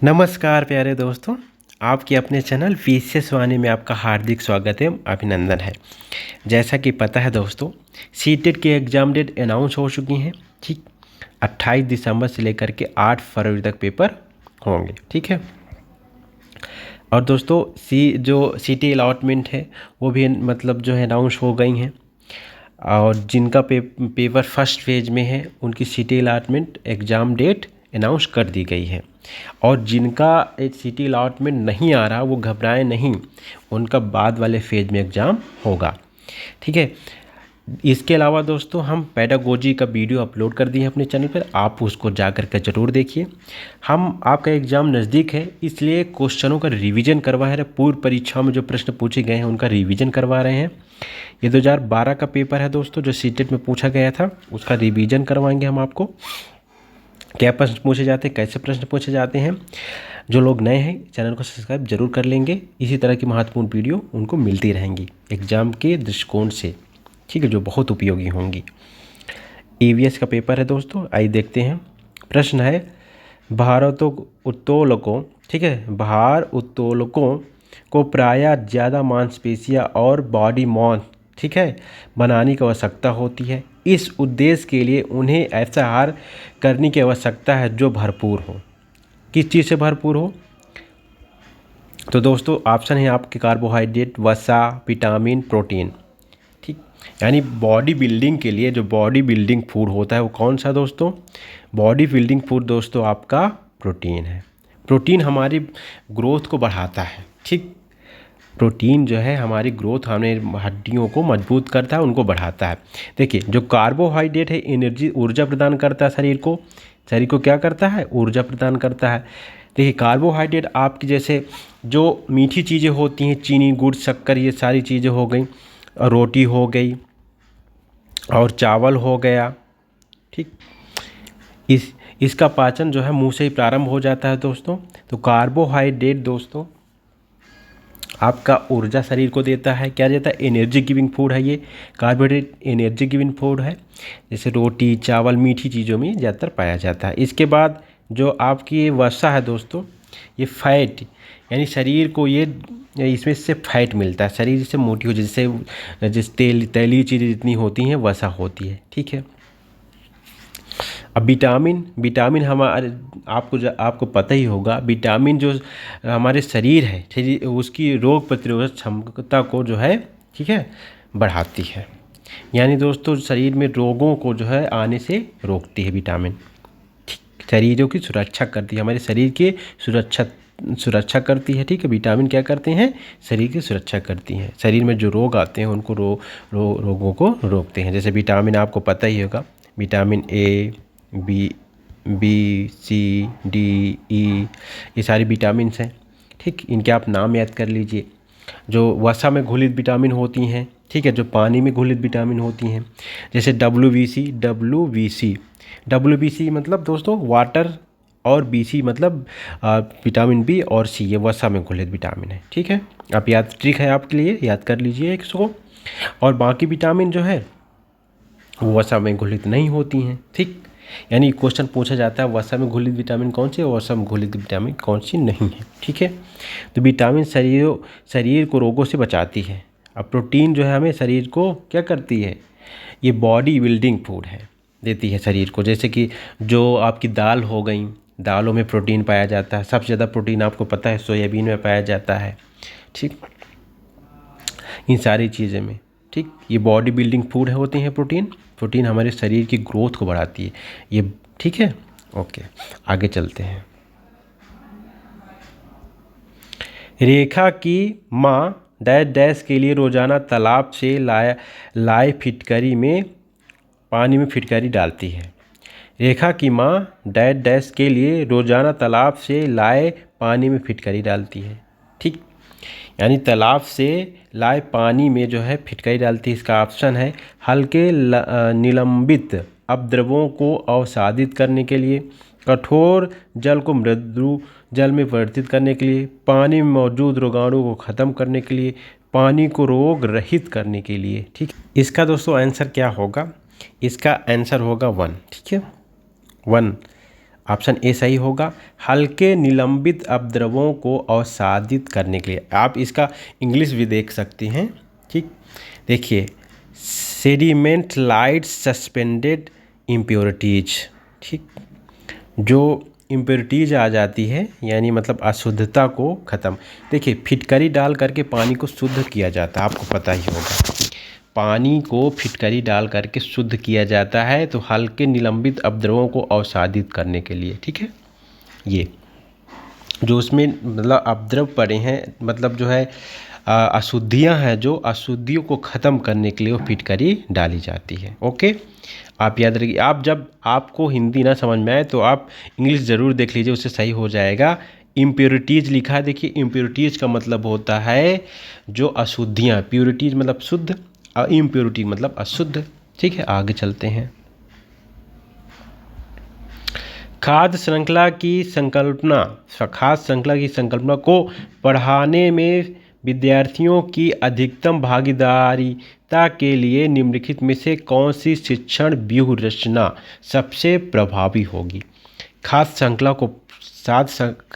नमस्कार प्यारे दोस्तों, आपके अपने चैनल विशेष वाणी में आपका हार्दिक स्वागत एवं अभिनंदन है। जैसा कि पता है दोस्तों, सीटेट की एग्ज़ाम डेट अनाउंस हो चुकी हैं। ठीक, 28 दिसंबर से लेकर के 8 फरवरी तक पेपर होंगे। ठीक है। और दोस्तों जो सीटी अलॉटमेंट है वो भी मतलब जो है अनाउंस हो गई हैं। और जिनका पेपर फर्स्ट फेज में है उनकी सीटी अलॉटमेंट एग्ज़ाम डेट अनाउंस कर दी गई है। और जिनका सीटी अलॉटमेंट नहीं आ रहा वो घबराएं नहीं, उनका बाद वाले फेज में एग्ज़ाम होगा। ठीक है। इसके अलावा दोस्तों हम पेडागोजी का वीडियो अपलोड कर दिए हैं अपने चैनल पर, आप उसको जा कर के ज़रूर देखिए। हम आपका एग्ज़ाम नज़दीक है इसलिए क्वेश्चनों का रिवीजन करवा रहे हैं। पूर्व परीक्षा में जो प्रश्न पूछे गए हैं उनका रिवीजन करवा रहे हैं। ये 2012 का पेपर है दोस्तों, जो सीटेट में पूछा गया था, उसका रिवीजन करवाएंगे हम आपको। क्या प्रश्न पूछे जाते हैं, कैसे प्रश्न पूछे जाते हैं। जो लोग नए हैं चैनल को सब्सक्राइब जरूर कर लेंगे। इसी तरह की महत्वपूर्ण वीडियो उनको मिलती रहेंगी एग्ज़ाम के दृष्टिकोण से, ठीक है, जो बहुत उपयोगी होंगी। ईवीएस का पेपर है दोस्तों, आइए देखते हैं। प्रश्न है, भारोत्तोलकों, ठीक है, भार उत्तोलकों को प्रायः ज़्यादा मांसपेशियाँ और बॉडी मास, ठीक है, बनाने की आवश्यकता होती है। इस उद्देश्य के लिए उन्हें ऐसा आहार करने की आवश्यकता है जो भरपूर हो। किस चीज़ से भरपूर हो? तो दोस्तों ऑप्शन है आपके कार्बोहाइड्रेट, वसा, विटामिन, प्रोटीन। ठीक, यानी बॉडी बिल्डिंग के लिए जो बॉडी बिल्डिंग फूड होता है वो कौन सा दोस्तों? बॉडी बिल्डिंग फूड दोस्तों आपका प्रोटीन है। प्रोटीन हमारी ग्रोथ को बढ़ाता है। ठीक, प्रोटीन जो है हमारी ग्रोथ, हमें हड्डियों को मजबूत करता है, उनको बढ़ाता है। देखिए, जो कार्बोहाइड्रेट है एनर्जी, ऊर्जा प्रदान करता है शरीर को। शरीर को क्या करता है? ऊर्जा प्रदान करता है। देखिए, कार्बोहाइड्रेट आपकी जैसे जो मीठी चीज़ें होती हैं, चीनी, गुड़, शक्कर, ये सारी चीज़ें हो गई, रोटी हो गई और चावल हो गया। ठीक, इसका पाचन जो है मुंह से ही प्रारंभ हो जाता है दोस्तों। तो कार्बोहाइड्रेट दोस्तों आपका ऊर्जा शरीर को देता है। क्या देता है? एनर्जी गिविंग फूड है ये। कार्बोहाइड्रेट एनर्जी गिविंग फूड है, जैसे रोटी, चावल, मीठी चीज़ों में ज़्यादातर पाया जाता है। इसके बाद जो आपकी वसा है दोस्तों, ये फैट, यानी शरीर को ये इसमें से फैट मिलता है, शरीर से मोटी हो, जैसे तेली चीज़ें जितनी होती हैं वसा होती है। ठीक है। अब विटामिन हमारे आपको पता ही होगा, विटामिन जो हमारे शरीर है, शरीर उसकी रोग प्रतिरोधक क्षमता को जो है, ठीक है, बढ़ाती है। यानी दोस्तों शरीर में रोगों को जो है आने से रोकती है विटामिन। ठीक, शरीरों की सुरक्षा करती है, हमारे शरीर की सुरक्षा करती है। ठीक है, विटामिन क्या करते हैं? शरीर की सुरक्षा करती हैं। शरीर में जो रोग आते हैं उनको रोगों को रोकते हैं। जैसे विटामिन आपको पता ही होगा, vitamin A, B, C, D, E, ये सारी विटामिन्स हैं। ठीक, इनके आप नाम याद कर लीजिए। जो वसा में घुलित विटामिन होती हैं, ठीक है, जो पानी में घुलित विटामिन होती हैं, जैसे डब्ल्यू बी सी मतलब दोस्तों वाटर, और बी सी मतलब विटामिन बी, और सी ये वसा में घुलित विटामिन है। ठीक है, आप याद, ट्रिक है आपके लिए, याद कर लीजिए इसको। और बाकी विटामिन जो है वो वसा में घुलित नहीं होती हैं। ठीक, यानी क्वेश्चन पूछा जाता है वसा में घुलित विटामिन कौन सी है, वसा में घुलित विटामिन कौन सी नहीं है। ठीक है, तो विटामिन शरीर को रोगों से बचाती है। अब प्रोटीन जो है हमें शरीर को क्या करती है? ये बॉडी बिल्डिंग फूड है, देती है शरीर को। जैसे कि जो आपकी दाल हो गई, दालों में प्रोटीन पाया जाता है। सबसे ज़्यादा प्रोटीन आपको पता है सोयाबीन में पाया जाता है। ठीक, इन सारी चीज़ें में, ठीक, ये बॉडी बिल्डिंग फूड होती हैं। प्रोटीन हमारे शरीर की ग्रोथ को बढ़ाती है ये। ठीक है, ओके, आगे चलते हैं। रेखा की माँ डैश डैश के लिए रोज़ाना तालाब से लाए फिटकरी में पानी में फिटकरी डालती है। रेखा की माँ डैश डैश के लिए रोज़ाना तालाब से लाए पानी में फिटकरी डालती है। ठीक, यानी तालाब से लाए पानी में जो है फिटकरी डालती है। इसका ऑप्शन है हल्के निलंबित अपद्रवों को अवसादित करने के लिए, कठोर जल को मृदु जल में परिवर्तित करने के लिए, पानी में मौजूद रोगाणु को ख़त्म करने के लिए, पानी को रोग रहित करने के लिए। ठीक, इसका दोस्तों आंसर क्या होगा? इसका आंसर होगा 1। ठीक है, 1। ऑप्शन ए सही होगा। हल्के निलंबित अपद्रवों को अवसादित करने के लिए, आप इसका इंग्लिश भी देख सकते हैं। ठीक, देखिए, सेडिमेंट लाइट सस्पेंडेड इम्प्योरिटीज। ठीक, जो इम्प्योरिटीज आ जाती है यानी मतलब अशुद्धता को ख़त्म। देखिए, फिटकरी डाल करके पानी को शुद्ध किया जाता है, आपको पता ही होगा। पानी को फिटकरी डाल करके शुद्ध किया जाता है, तो हल्के निलंबित अपद्रवों को अवसादित करने के लिए। ठीक है, ये जो उसमें मतलब अपद्रव पड़े हैं, मतलब जो है अशुद्धियां हैं, जो अशुद्धियों को ख़त्म करने के लिए वो फिटकरी डाली जाती है। ओके, आप याद रखिए। आप जब आपको हिंदी ना समझ में आए तो आप इंग्लिश ज़रूर देख लीजिए, उससे सही हो जाएगा। इम्प्योरिटीज़ लिखा है, देखिए इम्प्योरिटीज़ का मतलब होता है जो अशुद्धियाँ, प्योरिटीज़ मतलब शुद्ध और इम्प्योरिटी मतलब अशुद्ध। ठीक है, आगे चलते हैं। खाद्य श्रृंखला की संकल्पना, खाद्य श्रृंखला की संकल्पना को पढ़ाने में विद्यार्थियों की अधिकतम भागीदारिता के लिए निम्नलिखित में से कौन सी शिक्षण व्यूह रचना सबसे प्रभावी होगी? खाद्य श्रृंखला को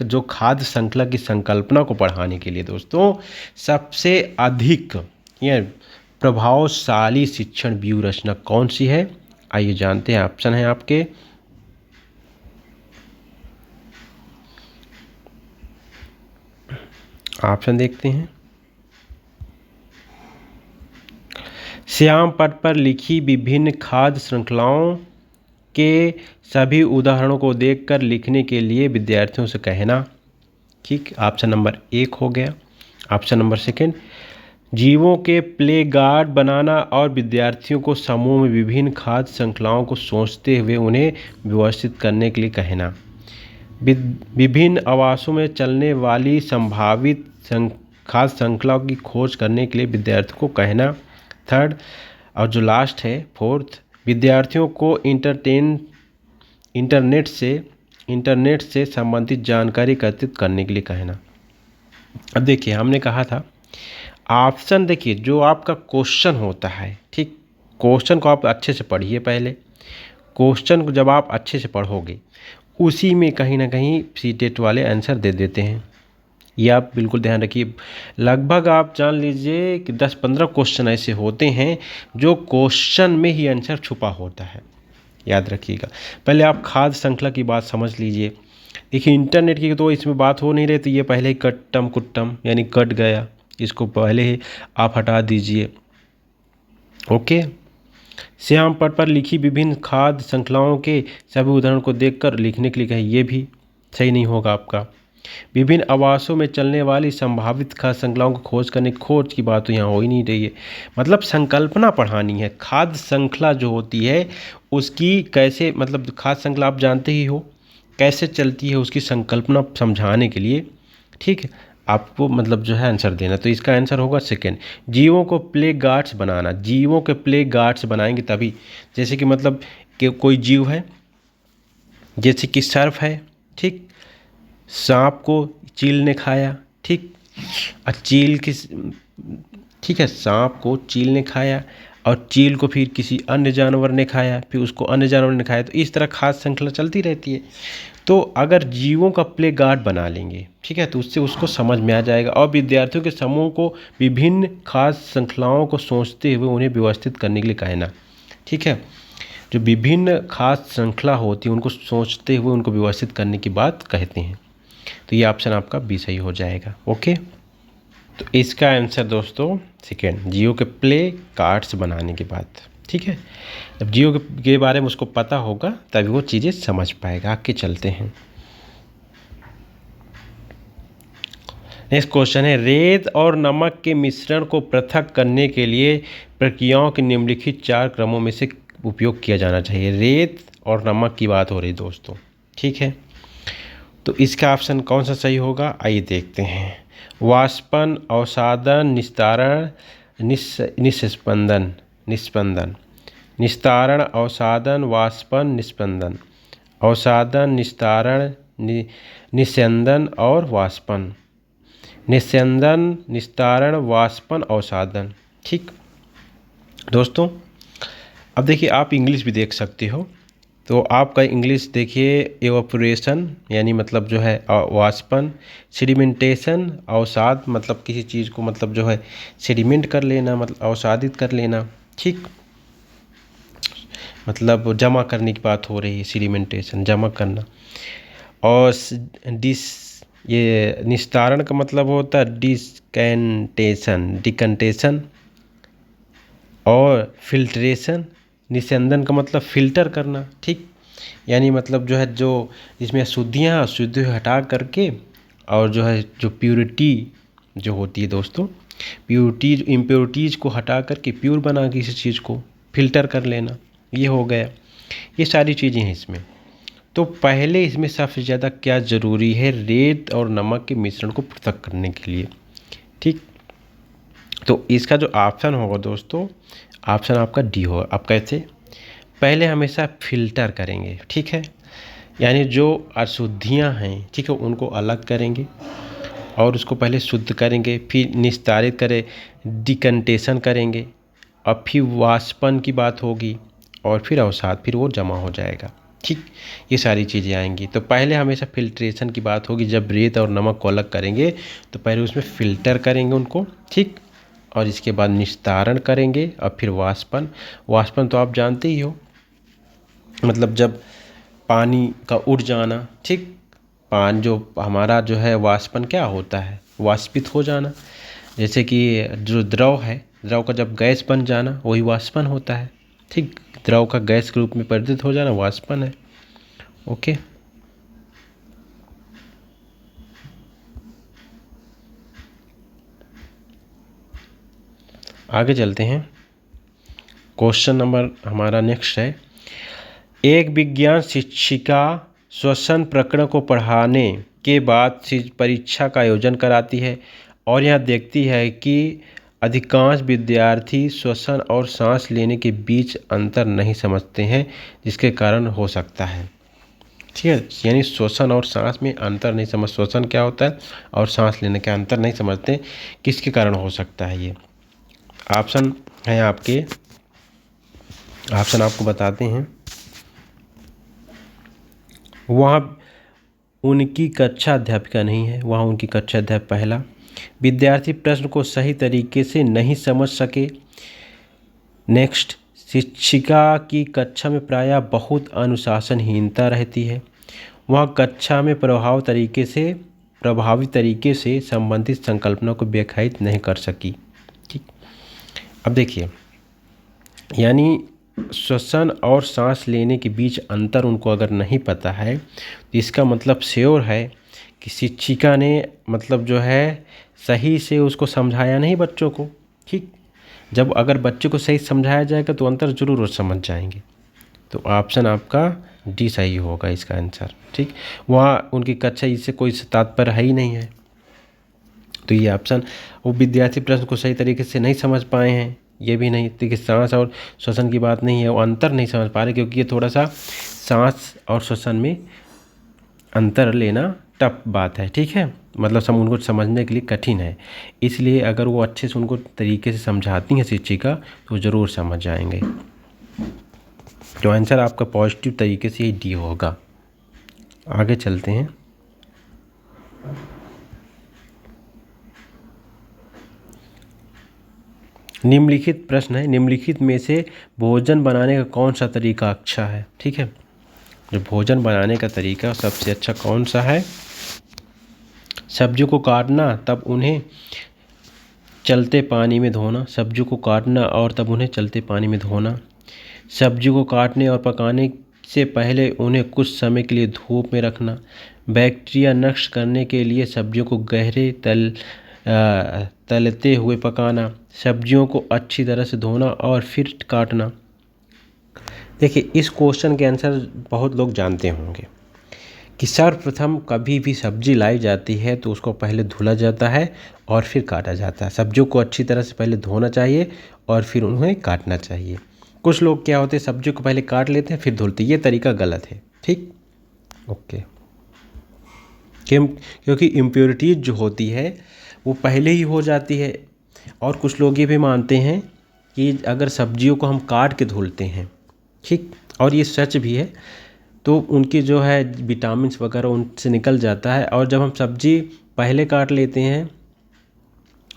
जो खाद्य श्रृंखला की संकल्पना को पढ़ाने के लिए दोस्तों सबसे अधिक या प्रभावशाली शिक्षण व्यूह रचना कौन सी है? आइए जानते हैं। ऑप्शन है आपके ऑप्शन देखते हैं। श्याम पट पर लिखी विभिन्न खाद्य श्रृंखलाओं के सभी उदाहरणों को देखकर लिखने के लिए विद्यार्थियों से कहना। ठीक, ऑप्शन नंबर 1 हो गया। ऑप्शन नंबर 2, जीवों के प्ले गार्ड बनाना और विद्यार्थियों को समूह में विभिन्न खाद्य श्रृंखलाओं को सोचते हुए उन्हें व्यवस्थित करने के लिए कहना। विभिन्न आवासों में चलने वाली संभावित खाद्य श्रृंखलाओं की खोज करने के लिए विद्यार्थियों को कहना। 3rd और जो लास्ट है 4th, विद्यार्थियों को इंटरनेट से संबंधित जानकारी एकत्रित करने के लिए कहना। अब देखिए, हमने कहा था ऑप्शन, देखिए जो आपका क्वेश्चन होता है, ठीक, क्वेश्चन को आप अच्छे से पढ़िए। पहले क्वेश्चन को जब आप अच्छे से पढ़ोगे उसी में कहीं ना कहीं सीटेट वाले आंसर दे देते हैं, ये आप बिल्कुल ध्यान रखिए। लगभग आप जान लीजिए कि 10-15 क्वेश्चन ऐसे होते हैं जो क्वेश्चन में ही आंसर छुपा होता है, याद रखिएगा। पहले आप खाद्य श्रृंखला की बात समझ लीजिए। देखिए, इंटरनेट की तो इसमें बात हो नहीं रही, तो ये पहले ही कट्टम कुट्टम यानी कट गया, इसको पहले ही आप हटा दीजिए। ओके, श्याम पट पर लिखी विभिन्न खाद्य श्रृंखलाओं के सभी उदाहरण को देखकर लिखने के लिए कहें, ये भी सही नहीं होगा आपका। विभिन्न आवासों में चलने वाली संभावित खाद्य श्रृंखलाओं को खोज की बात तो यहाँ हो ही नहीं रही है। मतलब संकल्पना पढ़ानी है। खाद्य श्रृंखला जो होती है उसकी कैसे, मतलब खाद्य श्रृंखला आप जानते ही हो कैसे चलती है, उसकी संकल्पना समझाने के लिए, ठीक है, आपको मतलब जो है आंसर देना। तो इसका आंसर होगा 2nd, जीवों को प्ले गार्ड्स बनाना। जीवों के प्ले गार्ड्स बनाएंगे तभी, जैसे कि मतलब कि कोई जीव है, जैसे कि सर्प है, ठीक, सांप को चील ने खाया, ठीक, ठीक है, सांप को चील ने खाया और चील को फिर किसी अन्य जानवर ने खाया, फिर उसको अन्य जानवर ने खाया, तो इस तरह खाद्य श्रृंखला चलती रहती है। तो अगर जीवों का प्ले गार्ड बना लेंगे, ठीक है, तो उससे उसको समझ में आ जाएगा। और विद्यार्थियों के समूह को विभिन्न खाद्य श्रृंखलाओं को सोचते हुए उन्हें व्यवस्थित करने के लिए कहना। ठीक है, जो विभिन्न खाद्य श्रृंखला होती है उनको सोचते हुए उनको व्यवस्थित करने की बात कहते हैं। तो ये ऑप्शन आपका बी सही हो जाएगा। ओके, तो इसका आंसर दोस्तों 2nd, जियो के प्ले कार्ड्स बनाने के बाद। ठीक है, जब जियो के बारे में उसको पता होगा तभी वो चीज़ें समझ पाएगा। आगे चलते हैं। नेक्स्ट क्वेश्चन है, रेत और नमक के मिश्रण को पृथक करने के लिए प्रक्रियाओं के निम्नलिखित 4 क्रमों में से उपयोग किया जाना चाहिए। रेत और नमक की बात हो रही दोस्तों, ठीक है, तो इसका ऑप्शन कौन सा सही होगा, आइए देखते हैं। वाष्पन, अवसादन, निस्तारण, निस्पंदन। निस्तारण, अवसादन, वाष्पन, निस्पंदन। अवसादन, निस्तारण, निस्यंदन और वाष्पन। निस्यंदन, निस्तारण, वाष्पन, अवसादन। ठीक दोस्तों, अब देखिए आप इंग्लिश भी देख सकते हो। तो आपका इंग्लिश देखिए, एवापोरेशन यानी मतलब जो है वाष्पन, सेडिमेंटेशन अवसाद मतलब किसी चीज़ को मतलब जो है सेडिमेंट कर लेना, मतलब अवसादित कर लेना, ठीक, मतलब जमा करने की बात हो रही है, सेडिमेंटेशन जमा करना। और ये निस्तारण का मतलब होता है डिकंटेशन। और फिल्ट्रेशन, निस्यंदन का मतलब फिल्टर करना, ठीक, यानी मतलब जो है जो इसमें अशुद्धियाँ हटा करके और जो है जो प्योरिटी जो होती है दोस्तों, इम्प्योरिटीज़ को हटा करके प्योर बना किसी चीज़ को फिल्टर कर लेना, ये हो गया। ये सारी चीज़ें हैं इसमें। तो पहले इसमें सबसे ज़्यादा क्या ज़रूरी है, रेत और नमक के मिश्रण को पृथक करने के लिए, ठीक। तो इसका जो ऑप्शन होगा दोस्तों, ऑप्शन आपका डी होगा। आप कैसे, पहले हमेशा फिल्टर करेंगे, ठीक है, यानी जो अशुद्धियाँ हैं, ठीक है, उनको अलग करेंगे और उसको पहले शुद्ध करेंगे, फिर निस्तारित करें, डिकंटेशन करेंगे, और फिर वाष्पन की बात होगी और फिर अवसाद, फिर वो जमा हो जाएगा, ठीक, ये सारी चीज़ें आएंगी। तो पहले हमेशा फिल्ट्रेशन की बात होगी, जब रेत और नमक को अलग करेंगे तो पहले उसमें फ़िल्टर करेंगे उनको, ठीक, और इसके बाद निस्तारण करेंगे और फिर वाष्पन तो आप जानते ही हो, मतलब जब पानी का उड़ जाना, ठीक, पानी जो हमारा जो है वाष्पन क्या होता है, वाष्पित हो जाना, जैसे कि जो द्रव का जब गैस बन जाना वही वाष्पन होता है, ठीक, द्रव का गैस के रूप में परिवर्तित हो जाना वाष्पन है। ओके, आगे चलते हैं। क्वेश्चन नंबर हमारा नेक्स्ट है, एक विज्ञान शिक्षिका श्वसन प्रकरण को पढ़ाने के बाद परीक्षा का आयोजन कराती है और यह देखती है कि अधिकांश विद्यार्थी श्वसन और सांस लेने के बीच अंतर नहीं समझते हैं, जिसके कारण हो सकता है, ठीक है, यानी श्वसन और सांस में अंतर नहीं समझ, श्वसन क्या होता है और सांस लेने का अंतर नहीं समझते, किसके कारण हो सकता है ये। ऑप्शन है आपके, ऑप्शन आपको बताते हैं। वहाँ उनकी कक्षा अध्यापिका नहीं है, वहाँ उनकी कक्षा अध्यापक, पहला, विद्यार्थी प्रश्न को सही तरीके से नहीं समझ सके, नेक्स्ट, शिक्षिका की कक्षा में प्रायः बहुत अनुशासनहीनता रहती है, वहाँ कक्षा में प्रभावी तरीके से संबंधित संकल्पना को व्याख्यायित नहीं कर सकी, ठीक। अब देखिए, यानी श्वसन और सांस लेने के बीच अंतर उनको अगर नहीं पता है तो इसका मतलब श्योर है कि शिक्षिका ने मतलब जो है सही से उसको समझाया नहीं बच्चों को, ठीक। जब अगर बच्चे को सही समझाया जाएगा तो अंतर जरूर वो समझ जाएंगे। तो ऑप्शन आपका डी सही होगा इसका आंसर, ठीक। वहाँ उनकी कक्षा इससे कोई तात्पर्य है ही नहीं है, तो ये ऑप्शन, वो विद्यार्थी प्रश्न को सही तरीके से नहीं समझ पाए हैं, ये भी नहीं, देखिए सांस और श्वसन की बात नहीं है, वो अंतर नहीं समझ पा रहे, क्योंकि ये थोड़ा सा सांस और श्वसन में अंतर लेना टफ बात है, ठीक है, मतलब उनको समझने के लिए कठिन है, इसलिए अगर वो अच्छे से उनको तरीके से समझाती हैं शिक्षिका तो ज़रूर समझ जाएंगे। तो आंसर आपका पॉजिटिव तरीके से ही डी होगा। आगे चलते हैं। निम्नलिखित प्रश्न है, निम्नलिखित में से भोजन बनाने का कौन सा तरीका अच्छा है, ठीक है, जो भोजन बनाने का तरीका सबसे अच्छा कौन सा है, सब्जियों को काटना तब उन्हें चलते पानी में धोना, सब्जियों को काटना और तब उन्हें चलते पानी में धोना, सब्जियों को काटने और पकाने से पहले उन्हें कुछ समय के लिए धूप में रखना, बैक्टीरिया नष्ट करने के लिए सब्जियों को गहरे तलते हुए पकाना, सब्जियों को अच्छी तरह से धोना और फिर काटना। देखिए, इस क्वेश्चन के आंसर बहुत लोग जानते होंगे कि सर्वप्रथम कभी भी सब्जी लाई जाती है तो उसको पहले धुला जाता है और फिर काटा जाता है। सब्जियों को अच्छी तरह से पहले धोना चाहिए और फिर उन्हें काटना चाहिए। कुछ लोग क्या होते हैं, सब्जियों को पहले काट लेते हैं फिर धुलते, ये तरीका गलत है, ठीक, ओके। क्योंकि इम्प्योरिटीज जो होती है वो पहले ही हो जाती है, और कुछ लोग ये भी मानते हैं कि अगर सब्जियों को हम काट के धुलते हैं, ठीक, और ये सच भी है। तो उनकी जो है विटामिन्स वगैरह उनसे निकल जाता है। और जब हम सब्ज़ी पहले काट लेते हैं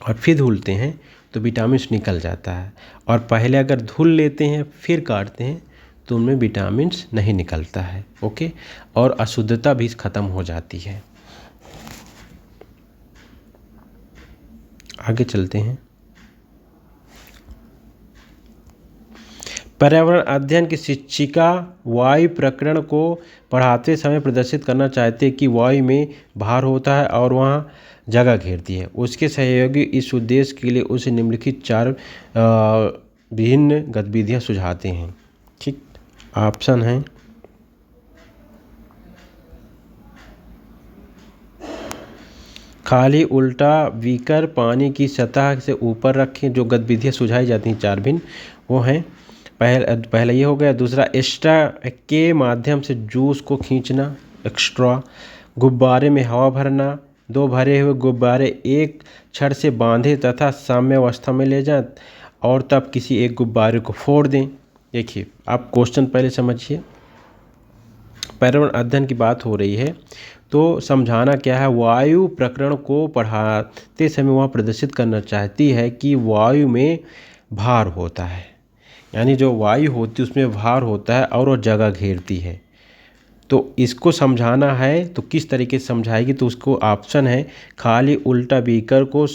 और फिर धुलते हैं तो विटामिन्स निकल जाता है, और पहले अगर धुल लेते हैं फिर काटते हैं तो उनमें विटामिन्स नहीं निकलता है। ओके, और अशुद्धता भी ख़त्म हो जाती है। आगे चलते हैं। पर्यावरण अध्ययन की शिक्षिका वायु प्रकरण को पढ़ाते समय प्रदर्शित करना चाहते हैं कि वायु में भार होता है और वहाँ जगह घेरती है। उसके सहयोगी इस उद्देश्य के लिए उसे निम्नलिखित 4 विभिन्न गतिविधियाँ सुझाते हैं। ठीक, ऑप्शन है खाली उल्टा बीकर पानी की सतह से ऊपर रखें। जो गतिविधियाँ सुझाई जाती हैं 4 भिन्न, वो हैं पहला ये हो गया। दूसरा, एक्स्ट्रा के माध्यम से जूस को खींचना, एक्स्ट्रा। गुब्बारे में हवा भरना, 2 भरे हुए गुब्बारे एक छड़ से बांधे तथा साम्यावस्था में ले जाएं और तब किसी एक गुब्बारे को फोड़ दें। देखिए, आप क्वेश्चन पहले समझिए। पर्यावरण अध्ययन की बात हो रही है तो समझाना क्या है, वायु प्रकरण को पढ़ाते समय वह प्रदर्शित करना चाहती है कि वायु में भार होता है, यानी जो वायु होती है उसमें भार होता है और वो जगह घेरती है। तो इसको समझाना है तो किस तरीके से समझाएगी, तो उसको ऑप्शन है खाली उल्टा बीकर को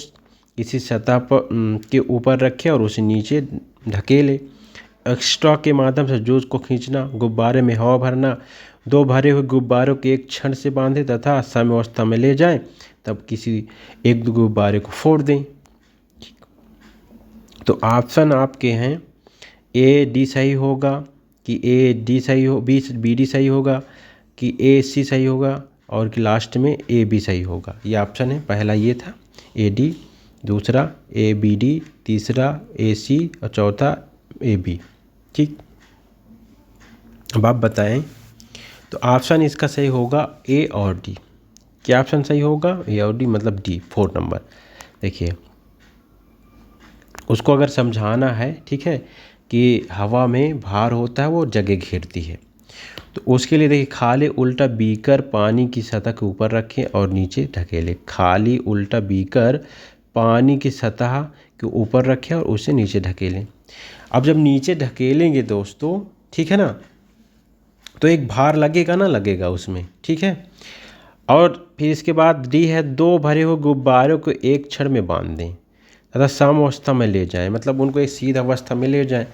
किसी सतह पर के ऊपर रखे और उसे नीचे ढकेले। एक्स्ट्रा के माध्यम से जूस को खींचना, गुब्बारे में हवा भरना, 2 भरे हुए गुब्बारों के एक छड़ से बांधे तथा साम्यावस्था में ले जाएं, तब किसी एक गुब्बारे को फोड़ दें। तो ऑप्शन आपके हैं ए डी सही होगा, कि ए डी सही हो, बी डी सही होगा, कि ए सी सही होगा, और कि लास्ट में ए बी सही होगा। ये ऑप्शन है। पहला ये था ए डी, दूसरा ए बी डी, तीसरा ए सी और चौथा ए बी। ठीक, अब आप बताएं। तो ऑप्शन इसका सही होगा ए और डी। क्या ऑप्शन सही होगा? ए और डी, मतलब डी 4 नंबर। देखिए, उसको अगर समझाना है, ठीक है, कि हवा में भार होता है, वो जगह घेरती है, तो उसके लिए देखिए खाली उल्टा बीकर पानी की सतह के ऊपर रखें और नीचे ढकेलें। खाली उल्टा बीकर पानी की सतह के ऊपर रखें और उसे नीचे ढकेलें। अब जब नीचे ढकेलेंगे दोस्तों, ठीक है ना, तो एक भार लगेगा ना, लगेगा उसमें, ठीक है। और फिर इसके बाद डी है 2 भरे हुए गुब्बारों को एक छड़ में बांध दें तथा साम्यावस्था में ले जाएं, मतलब उनको एक सीध अवस्था में ले जाएं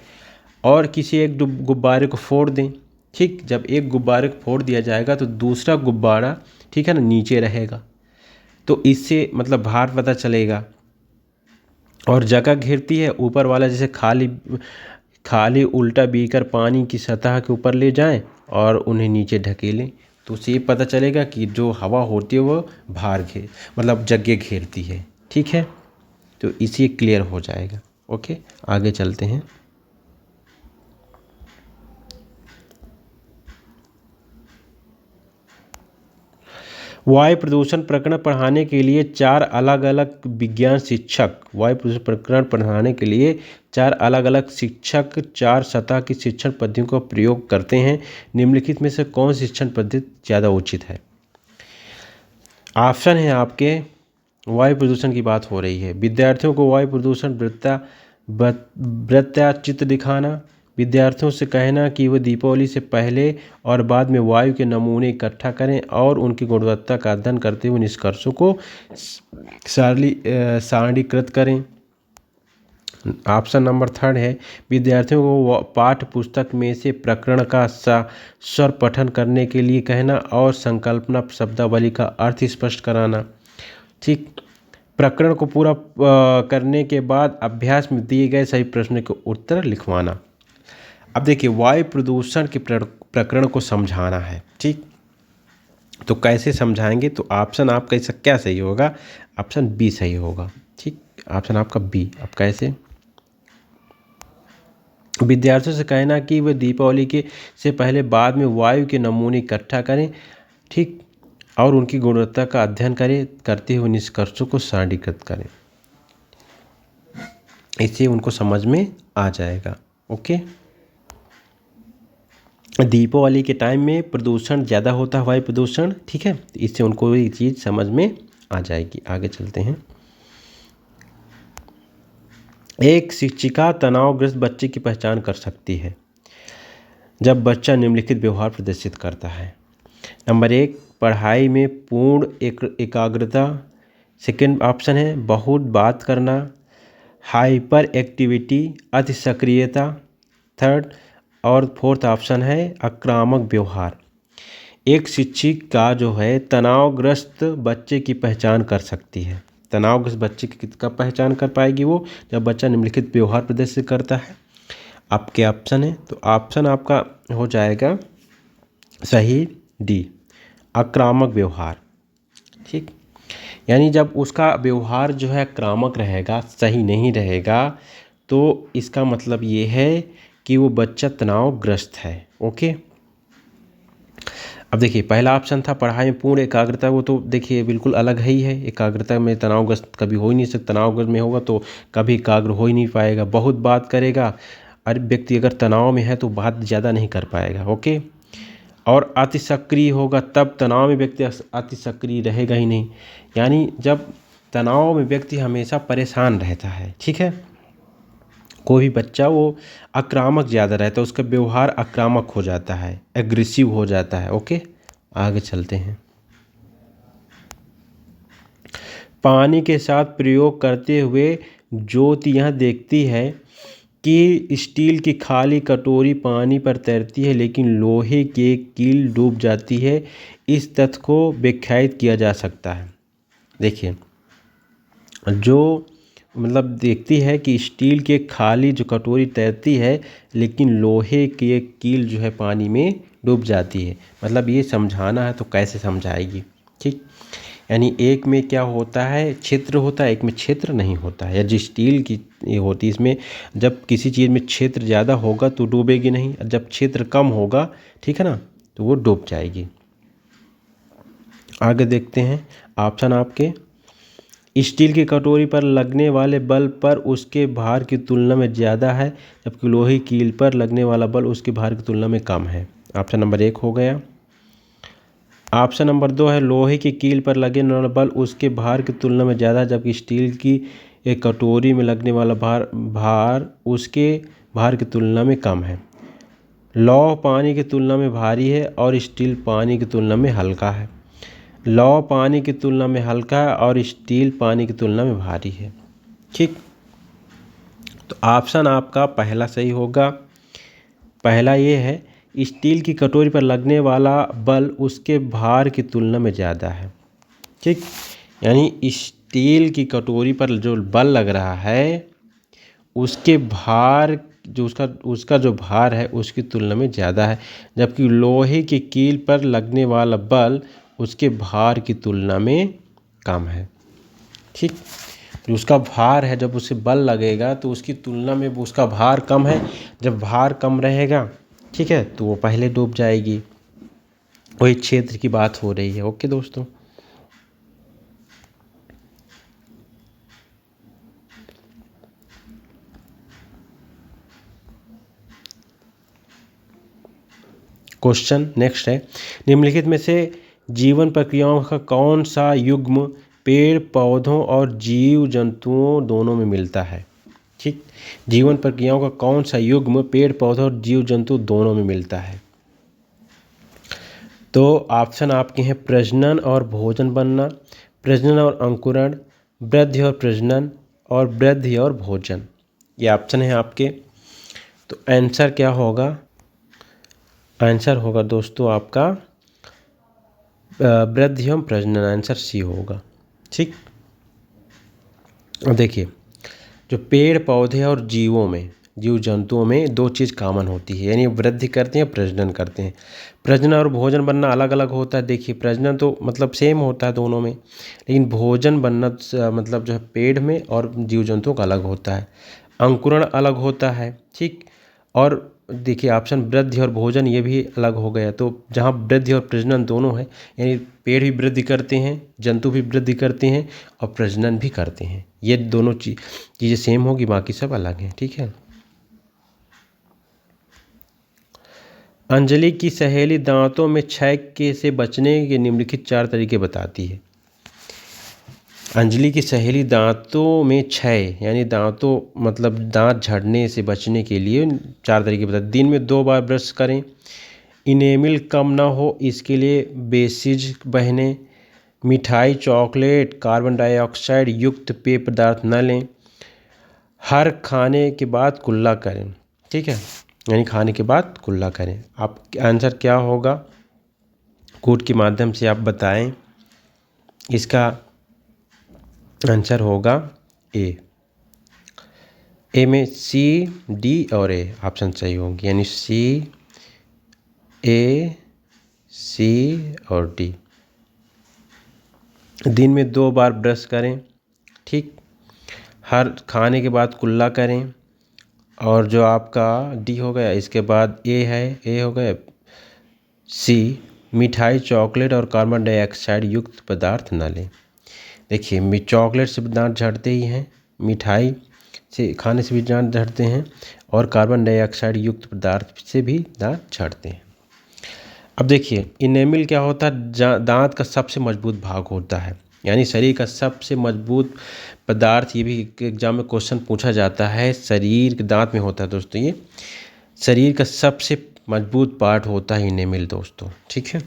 और किसी एक गुब्बारे को फोड़ दें। ठीक, जब एक गुब्बारे को फोड़ दिया जाएगा तो दूसरा गुब्बारा, ठीक है ना, नीचे रहेगा, तो इससे मतलब भार पता चलेगा। और जगह घेरती है, ऊपर वाला जैसे खाली उल्टा बीकर पानी की सतह के ऊपर ले जाएं और उन्हें नीचे ढकेलें, तो उससे ये पता चलेगा कि जो हवा होती है वो भार मतलब जगह घेरती है। ठीक है, तो इसी क्लियर हो जाएगा। ओके, आगे चलते हैं। वायु प्रदूषण प्रकरण पढ़ाने के लिए 4 अलग अलग विज्ञान शिक्षक वायु प्रदूषण प्रकरण पढ़ाने के लिए 4 अलग अलग शिक्षक 4 सतह की शिक्षण पद्धतियों का प्रयोग करते हैं। निम्नलिखित में से कौन सी शिक्षण पद्धति ज़्यादा उचित है? ऑप्शन है आपके, वायु प्रदूषण की बात हो रही है, विद्यार्थियों को वायु प्रदूषण वृत्तचित्र दिखाना, विद्यार्थियों से कहना कि वे दीपावली से पहले और बाद में वायु के नमूने इकट्ठा करें और उनकी गुणवत्ता का अध्ययन करते हुए निष्कर्षों को सारणीकृत करें। ऑप्शन नंबर 3 है, विद्यार्थियों को पाठ्य पुस्तक में से प्रकरण का स्वर पठन करने के लिए कहना और संकल्पना शब्दावली का अर्थ स्पष्ट कराना। ठीक, प्रकरण को पूरा करने के बाद अभ्यास में दिए गए सही प्रश्न के उत्तर लिखवाना। अब देखिए, वायु प्रदूषण के प्रकरण को समझाना है, ठीक, तो कैसे समझाएंगे? तो ऑप्शन आपका इसका क्या सही होगा? ऑप्शन बी सही होगा। ठीक, ऑप्शन आपका बी। अब कैसे? विद्यार्थियों से कहना कि वे दीपावली के से पहले बाद में वायु के नमूने इकट्ठा करें, ठीक, और उनकी गुणवत्ता का अध्ययन करते हुए निष्कर्षों को सारणीकृत करें। इससे उनको समझ में आ जाएगा। ओके, दीपावली के टाइम में प्रदूषण ज़्यादा होता है, वायु प्रदूषण, ठीक है। तो इससे उनको ये चीज़ समझ में आ जाएगी। आगे चलते हैं। एक शिक्षिका तनावग्रस्त बच्चे की पहचान कर सकती है जब बच्चा निम्नलिखित व्यवहार प्रदर्शित करता है। नंबर 1, पढ़ाई में पूर्ण एकाग्रता। सेकंड ऑप्शन है बहुत बात करना, हाइपर एक्टिविटी, अति सक्रियता। थर्ड और फोर्थ ऑप्शन है आक्रामक व्यवहार। एक शिक्षिका जो है तनावग्रस्त बच्चे की पहचान कर सकती है। तनावग्रस्त बच्चे की कब पहचान कर पाएगी वो? जब बच्चा निम्नलिखित व्यवहार प्रदर्शित करता है। आपके ऑप्शन है, तो ऑप्शन आपका हो जाएगा सही डी, आक्रामक व्यवहार, ठीक। यानी जब उसका व्यवहार जो है आक्रामक रहेगा, सही नहीं रहेगा, तो इसका मतलब ये है कि वो बच्चा तनावग्रस्त है। ओके। अब देखिए पहला ऑप्शन था पढ़ाई में पूर्ण एकाग्रता, वो तो देखिए बिल्कुल अलग ही है। एकाग्रता में तनावग्रस्त कभी हो ही नहीं सकता, तनावग्रस्त में होगा तो कभी एकाग्र हो ही नहीं पाएगा। बहुत बात करेगा, और व्यक्ति अगर तनाव में है तो बात ज़्यादा नहीं कर पाएगा। ओके। और अति सक्रिय होगा, तब तनाव में व्यक्ति अति सक्रिय रहेगा ही नहीं। यानी जब तनाव में व्यक्ति हमेशा परेशान रहता है, ठीक है, कोई भी बच्चा वो आक्रामक ज़्यादा रहता है, उसका व्यवहार आक्रामक हो जाता है, एग्रेसिव हो जाता है। ओके, आगे चलते हैं। पानी के साथ प्रयोग करते हुए ज्योति यह देखती है कि स्टील की खाली कटोरी पानी पर तैरती है लेकिन लोहे की कील डूब जाती है। इस तथ्य को व्याख्यायित किया जा सकता है। देखिए, जो मतलब देखती है कि स्टील के खाली जो कटोरी तैरती है लेकिन लोहे की एक कील जो है पानी में डूब जाती है। मतलब ये समझाना है तो कैसे समझाएगी, ठीक। यानी एक में क्या होता है, क्षेत्र होता है, एक में क्षेत्र नहीं होता है। या जो स्टील की ये होती है, इसमें जब किसी चीज़ में क्षेत्र ज़्यादा होगा तो डूबेगी नहीं, और जब क्षेत्र कम होगा, ठीक है ना, तो वो डूब जाएगी। आगे देखते हैं ऑप्शन आपके। स्टील की कटोरी पर लगने वाले बल पर उसके भार की तुलना में ज़्यादा है, जबकि लोहे की कील पर लगने वाला बल उसके भार की तुलना में कम है। ऑप्शन नंबर 1 हो गया। ऑप्शन नंबर 2 है लोहे की कील पर लगने वाला बल उसके भार की तुलना में ज़्यादा है, जबकि स्टील की एक कटोरी में लगने वाला भार उसके भार की तुलना में कम है। लौह पानी की तुलना में भारी है और स्टील पानी की तुलना में हल्का है। लौह पानी की तुलना में हल्का है और स्टील पानी की तुलना में भारी है, ठीक। तो ऑप्शन आपका पहला सही होगा। पहला ये है स्टील की कटोरी पर लगने वाला बल उसके भार की तुलना में ज़्यादा है, ठीक। यानी स्टील की कटोरी पर जो बल लग रहा है उसके भार जो उसका जो भार है उसकी तुलना में ज़्यादा है, जबकि लोहे की कील पर लगने वाला बल उसके भार की तुलना में कम है, ठीक। जो उसका भार है, जब उसे बल लगेगा तो उसकी तुलना में उसका भार कम है। जब भार कम रहेगा, ठीक है, तो वो पहले डूब जाएगी। वही क्षेत्र की बात हो रही है। ओके दोस्तों, क्वेश्चन नेक्स्ट है, निम्नलिखित में से जीवन प्रक्रियाओं का कौन सा युग्म पेड़ पौधों और जीव जंतुओं दोनों में मिलता है, ठीक। जीवन प्रक्रियाओं का कौन सा युग्म पेड़ पौधों और जीव जंतु दोनों में मिलता है? तो ऑप्शन आपके हैं प्रजनन और भोजन बनना, प्रजनन और अंकुरण, वृद्धि और प्रजनन, और वृद्धि और भोजन। ये ऑप्शन है आपके। तो आंसर क्या होगा? आंसर होगा दोस्तों आपका वृद्धि एवं प्रजनन, आंसर सी होगा, ठीक। देखिए, जो पेड़ पौधे और जीव जंतुओं में दो चीज़ कॉमन होती है, यानी वृद्धि करते हैं, प्रजनन करते हैं। प्रजनन और भोजन बनना अलग अलग होता है। देखिए, प्रजनन तो मतलब सेम होता है दोनों में, लेकिन भोजन बनना मतलब जो है पेड़ में और जीव जंतुओं का अलग होता है। अंकुरण अलग होता है, ठीक। और देखिए ऑप्शन वृद्धि और भोजन ये भी अलग हो गया। तो जहाँ वृद्धि और प्रजनन दोनों है, यानी पेड़ भी वृद्धि करते हैं, जंतु भी वृद्धि करते हैं और प्रजनन भी करते हैं। ये दोनों चीज़ें सेम होगी, बाकी सब अलग हैं, ठीक है। अंजलि की सहेली दांतों में क्षय के से बचने के निम्नलिखित 4 तरीके बताती है। अंजलि की सहेली दांतों में क्षय यानी दांतों मतलब दांत झड़ने से बचने के लिए 4 तरीके बताती है। दिन में 2 बार ब्रश करें, इनेमिल कम ना हो इसके लिए बेसिज बहने, मिठाई, चॉकलेट, कार्बन डाइऑक्साइड युक्त पेय पदार्थ न लें, हर खाने के बाद कुल्ला करें। ठीक है, यानी खाने के बाद कुल्ला करें। आप आंसर क्या होगा कोड के माध्यम से आप बताएं। इसका आंसर होगा ए में सी, डी और ए ऑप्शन सही होंगे, यानी सी, ए, सी और डी। दिन में 2 बार ब्रश करें, ठीक, हर खाने के बाद कुल्ला करें, और जो आपका डी हो गया, इसके बाद ए है, ए हो गया, सी मिठाई, चॉकलेट और कार्बन डाइऑक्साइड युक्त पदार्थ न लें। देखिए चॉकलेट से दांत झड़ते ही हैं, मिठाई से खाने से भी दांत झड़ते हैं, और कार्बन डाइऑक्साइड युक्त पदार्थ से भी दांत झड़ते हैं। अब देखिए इनेमिल क्या होता है, दांत का सबसे मजबूत भाग होता है, यानी शरीर का सबसे मजबूत पदार्थ। ये भी एग्जाम में क्वेश्चन पूछा जाता है, शरीर के दांत में होता है दोस्तों। ये शरीर का सबसे मजबूत पार्ट होता है इनेमिल दोस्तों। ठीक है,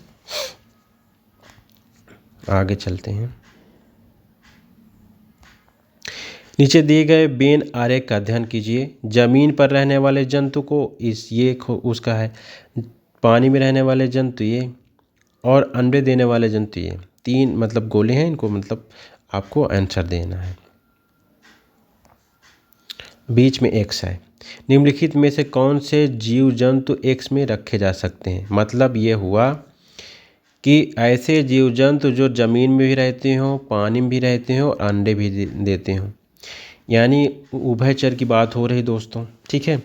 आगे चलते हैं। नीचे दिए गए बेन आरेख का अध्ययन कीजिए। जमीन पर रहने वाले जंतु को उसका है, पानी में रहने वाले जंतु ये, और अंडे देने वाले जंतु ये। 3 मतलब गोले हैं, इनको मतलब आपको आंसर देना है। बीच में एक्स है। निम्नलिखित में से कौन से जीव जंतु एक्स में रखे जा सकते हैं। मतलब ये हुआ कि ऐसे जीव जंतु जो ज़मीन में भी रहते हों, पानी में भी रहते हों और अंडे भी देते हों, यानी उभयचर की बात हो रही दोस्तों। ठीक है,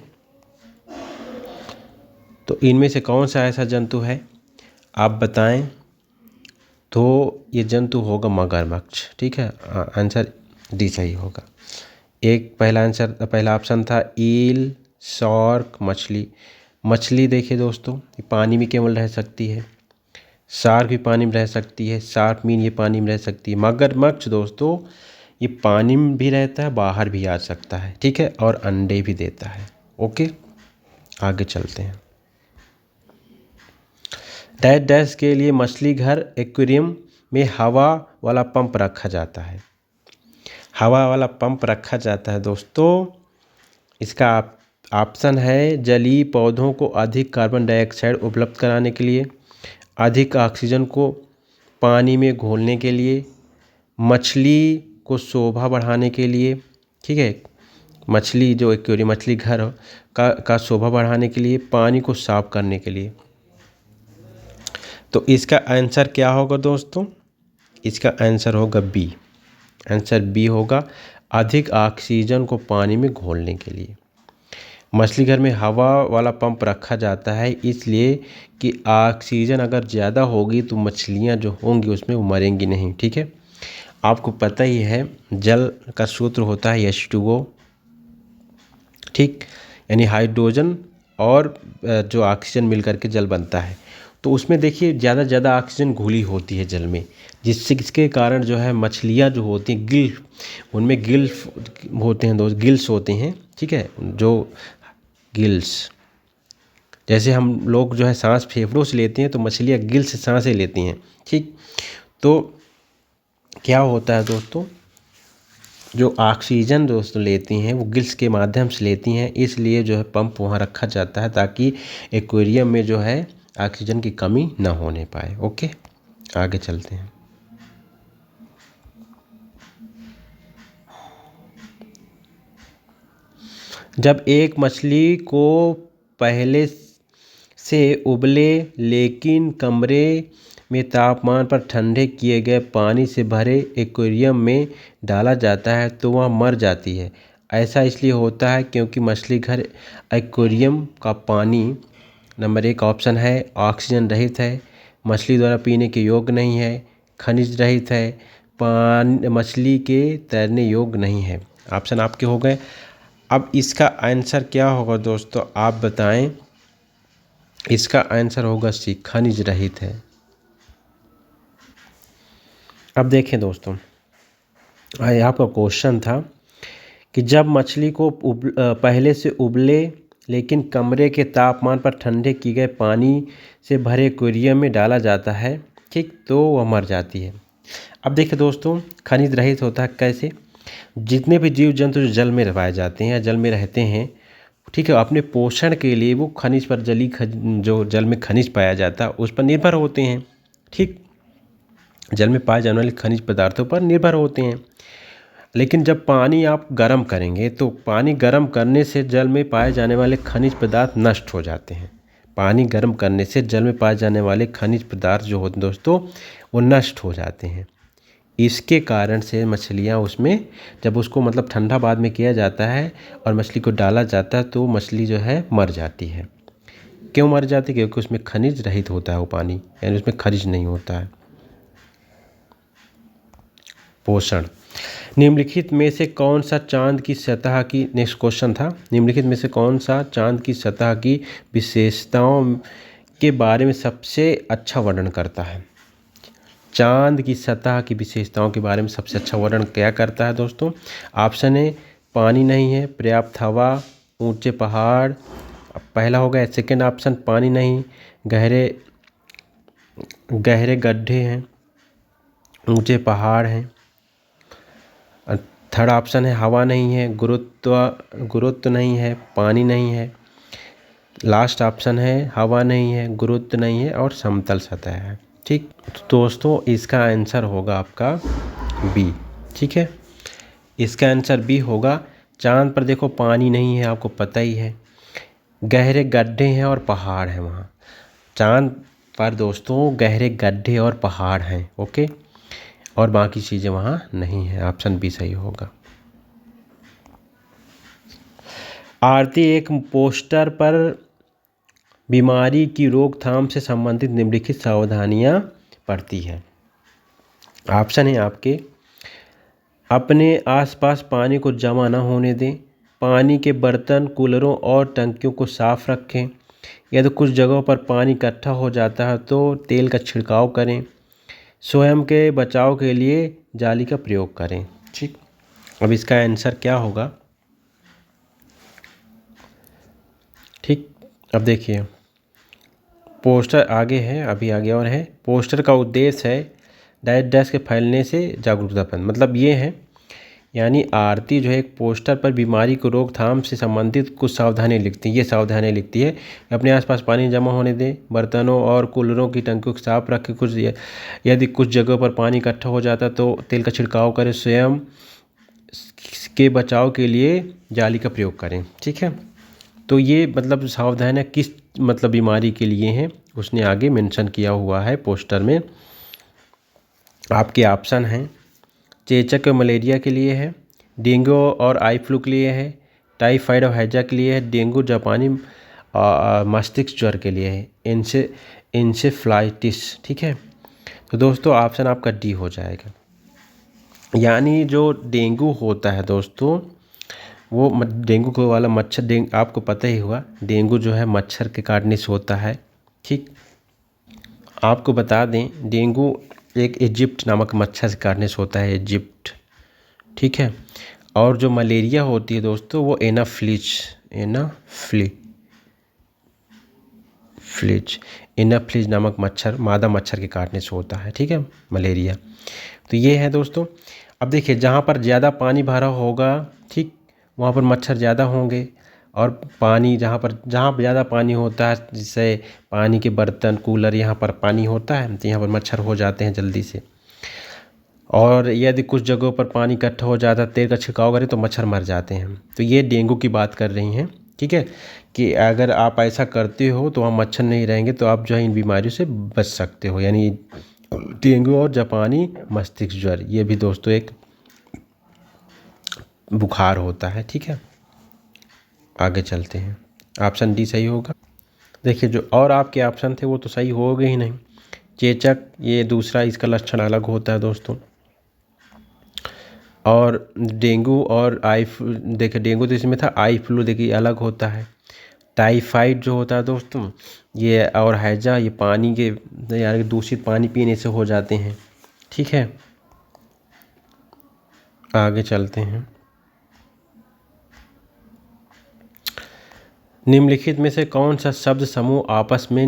तो इनमें से कौन सा ऐसा जंतु है आप बताएं। तो ये जंतु होगा मगरमच्छ। ठीक है, आंसर डी सही होगा। पहला ऑप्शन था ईल, शार्क, मछली। मछली देखिए दोस्तों, ये पानी में केवल रह सकती है। शार्क भी पानी में रह सकती है, शार्क मीन ये पानी में रह सकती है। मगरमच्छ दोस्तों ये पानी में भी रहता है, बाहर भी आ सकता है। ठीक है, और अंडे भी देता है। ओके, आगे चलते हैं। डैश डैश के लिए मछली घर एक्वेरियम में हवा वाला पंप रखा जाता है। हवा वाला पंप रखा जाता है दोस्तों। इसका ऑप्शन है जलीय पौधों को अधिक कार्बन डाइऑक्साइड उपलब्ध कराने के लिए, अधिक ऑक्सीजन को पानी में घोलने के लिए, मछली को शोभा बढ़ाने के लिए। ठीक है, मछली जो एक्वेरियम मछली घर का शोभा बढ़ाने के लिए, पानी को साफ करने के लिए। तो इसका आंसर क्या होगा दोस्तों। इसका आंसर होगा बी। आंसर बी होगा, अधिक ऑक्सीजन को पानी में घोलने के लिए। मछली घर में हवा वाला पंप रखा जाता है इसलिए कि ऑक्सीजन अगर ज़्यादा होगी तो मछलियां जो होंगी उसमें वो मरेंगी नहीं। ठीक है, आपको पता ही है जल का सूत्र होता है H2O। ठीक, यानी हाइड्रोजन और जो ऑक्सीजन मिलकर के जल बनता है। तो उसमें देखिए ज़्यादा से ज़्यादा ऑक्सीजन घुली होती है जल में, जिससे इसके कारण जो है मछलियाँ जो होती हैं उनमें गिल्स होते हैं दोस्त, गिल्स होते हैं। ठीक है, जो गिल्स, जैसे हम लोग जो है सांस फेफड़ों से लेते हैं तो मछलियाँ गिल्स से सांसें लेती हैं। ठीक, तो क्या होता है दोस्तों, जो ऑक्सीजन दोस्तों लेती हैं वो गिल्स के माध्यम से लेती हैं, इसलिए जो है पंप वहाँ रखा जाता है ताकि एक्वेरियम में जो है ऑक्सीजन की कमी ना होने पाए। ओके, आगे चलते हैं। जब एक मछली को पहले से उबले लेकिन कमरे में तापमान पर ठंडे किए गए पानी से भरे एक्वेरियम में डाला जाता है तो वह मर जाती है। ऐसा इसलिए होता है क्योंकि मछली घर एक्वेरियम का पानी नंबर 1 ऑप्शन है ऑक्सीजन रहित है, मछली द्वारा पीने के योग्य नहीं है, खनिज रहित है, मछली के तैरने योग्य नहीं है। ऑप्शन आपके हो गए। अब इसका आंसर क्या होगा दोस्तों आप बताएं। इसका आंसर होगा सी, खनिज रहित है। अब देखें दोस्तों, आपका क्वेश्चन था कि जब मछली को पहले से उबले लेकिन कमरे के तापमान पर ठंडे किए गए पानी से भरे एक्वेरियम में डाला जाता है, ठीक, तो वह मर जाती है। अब देखिए दोस्तों, खनिज रहित होता है कैसे? जितने भी जीव जंतु जो जल में पाए जाते हैं या जल में रहते हैं, ठीक है, अपने पोषण के लिए वो खनिज पर जो जल में खनिज पाया जाता है उस पर निर्भर होते हैं। ठीक, जल में पाए जाने वाले खनिज पदार्थों पर निर्भर होते हैं। लेकिन जब पानी आप गर्म करेंगे तो पानी गर्म करने से जल में पाए जाने वाले खनिज पदार्थ नष्ट हो जाते हैं। पानी गर्म करने से जल में पाए जाने वाले खनिज पदार्थ जो होते हैं दोस्तों, वो नष्ट हो जाते हैं। इसके कारण से मछलियाँ उसमें, जब उसको मतलब ठंडा बाद में किया जाता है और मछली को डाला जाता है तो मछली जो है मर जाती है। क्यों मर जाती है? क्योंकि उसमें खनिज रहित होता है वो पानी, यानी उसमें खनिज नहीं होता है। पोषण, निम्नलिखित में से कौन सा चांद की सतह की, नेक्स्ट क्वेश्चन था, निम्नलिखित में से कौन सा चांद की सतह की विशेषताओं के बारे में सबसे अच्छा वर्णन करता है? चांद की सतह की विशेषताओं के बारे में सबसे अच्छा वर्णन क्या करता है दोस्तों? ऑप्शन ए, पानी नहीं है, पर्याप्त हवा, ऊंचे पहाड़, पहला हो गया। सेकेंड ऑप्शन, पानी नहीं, गहरे गहरे गड्ढे हैं, ऊंचे पहाड़ हैं। थर्ड ऑप्शन है, हवा नहीं है, गुरुत्व नहीं है, पानी नहीं है। लास्ट ऑप्शन है, हवा नहीं है, गुरुत्व नहीं है और समतल सतह है। ठीक, तो दोस्तों इसका आंसर होगा आपका बी। ठीक है, इसका आंसर बी होगा। चांद पर देखो पानी नहीं है, आपको पता ही है, गहरे गड्ढे हैं और पहाड़ हैं वहाँ। चांद पर दोस्तों गहरे गड्ढे और पहाड़ हैं, ओके, और बाकी चीज़ें वहाँ नहीं है। ऑप्शन बी सही होगा। आरती एक पोस्टर पर बीमारी की रोकथाम से संबंधित निम्नलिखित सावधानियाँ पढ़ती है। ऑप्शन है आपके, अपने आसपास पानी को जमा न होने दें, पानी के बर्तन, कूलरों और टंकियों को साफ रखें, यदि कुछ जगहों पर पानी इकट्ठा हो जाता है तो तेल का छिड़काव करें, स्वयं के बचाव के लिए जाली का प्रयोग करें। ठीक, अब इसका आंसर क्या होगा? ठीक, अब देखिए, पोस्टर आगे है, अभी आगे और है। पोस्टर का उद्देश्य है डैश के फैलने से जागरूकता पैदा, मतलब ये है, यानी आरती जो है एक पोस्टर पर बीमारी को रोकथाम से संबंधित कुछ सावधानी लिखती है। ये सावधानी लिखती है, अपने आसपास पानी जमा होने दें, बर्तनों और कूलरों की टंकियों को साफ रखें, यदि कुछ जगहों पर पानी इकट्ठा हो जाता तो तेल का छिड़काव करें, स्वयं के बचाव के लिए जाली का प्रयोग करें। ठीक है, तो ये मतलब सावधानियाँ किस मतलब बीमारी के लिए हैं उसने आगे मेंशन किया हुआ है पोस्टर में। आपके ऑप्शन हैं, चेचक और मलेरिया के लिए है, डेंगू और आई फ्लू के लिए है, टाइफाइड और हैजा के लिए है, डेंगू जापानी मस्तिष्क ज्वर के लिए है, इंसेफ्लाइटिस। ठीक है, तो दोस्तों ऑप्शन आपका डी हो जाएगा। यानी जो डेंगू होता है दोस्तों, वो डेंगू को वाला मच्छर, आपको पता ही हुआ, डेंगू जो है मच्छर के काटने से होता है। ठीक, आपको बता दें, डेंगू एक इजिप्ट नामक मच्छर से काटने से होता है, इजिप्ट। ठीक है, और जो मलेरिया होती है दोस्तों, वो एनाफ्लिज नामक मच्छर, मादा मच्छर के काटने से होता है। ठीक है, मलेरिया। तो ये है दोस्तों। अब देखिए, जहाँ पर ज़्यादा पानी भरा होगा, ठीक, वहाँ पर मच्छर ज़्यादा होंगे, और पानी जहाँ ज़्यादा पानी होता है, जैसे पानी के बर्तन, कूलर, यहाँ पर पानी होता है तो यहाँ पर मच्छर हो जाते हैं जल्दी से। और यदि कुछ जगहों पर पानी इकट्ठा हो जाता है, तेल का छिड़काव करें तो मच्छर मर जाते हैं। तो ये डेंगू की बात कर रही हैं। ठीक है, कि अगर आप ऐसा करते हो तो वहाँ मच्छर नहीं रहेंगे, तो आप जो है इन बीमारियों से बच सकते हो, यानी डेंगू और जापानी मस्तिष्क ज्वर, ये भी दोस्तों एक बुखार होता है। ठीक है, आगे चलते हैं। ऑप्शन डी सही होगा। देखिए, जो और आपके ऑप्शन थे वो तो सही हो गए ही नहीं। चेचक, ये दूसरा, इसका लक्षण अलग होता है दोस्तों। और डेंगू और देखिए, डेंगू तो इसमें था, आई फ्लू देखिए अलग होता है। टाइफाइड जो होता है दोस्तों, ये और हैजा, ये पानी के यानी दूषित पानी पीने से हो जाते हैं। ठीक है, आगे चलते हैं। निम्नलिखित में से कौन सा शब्द समूह आपस में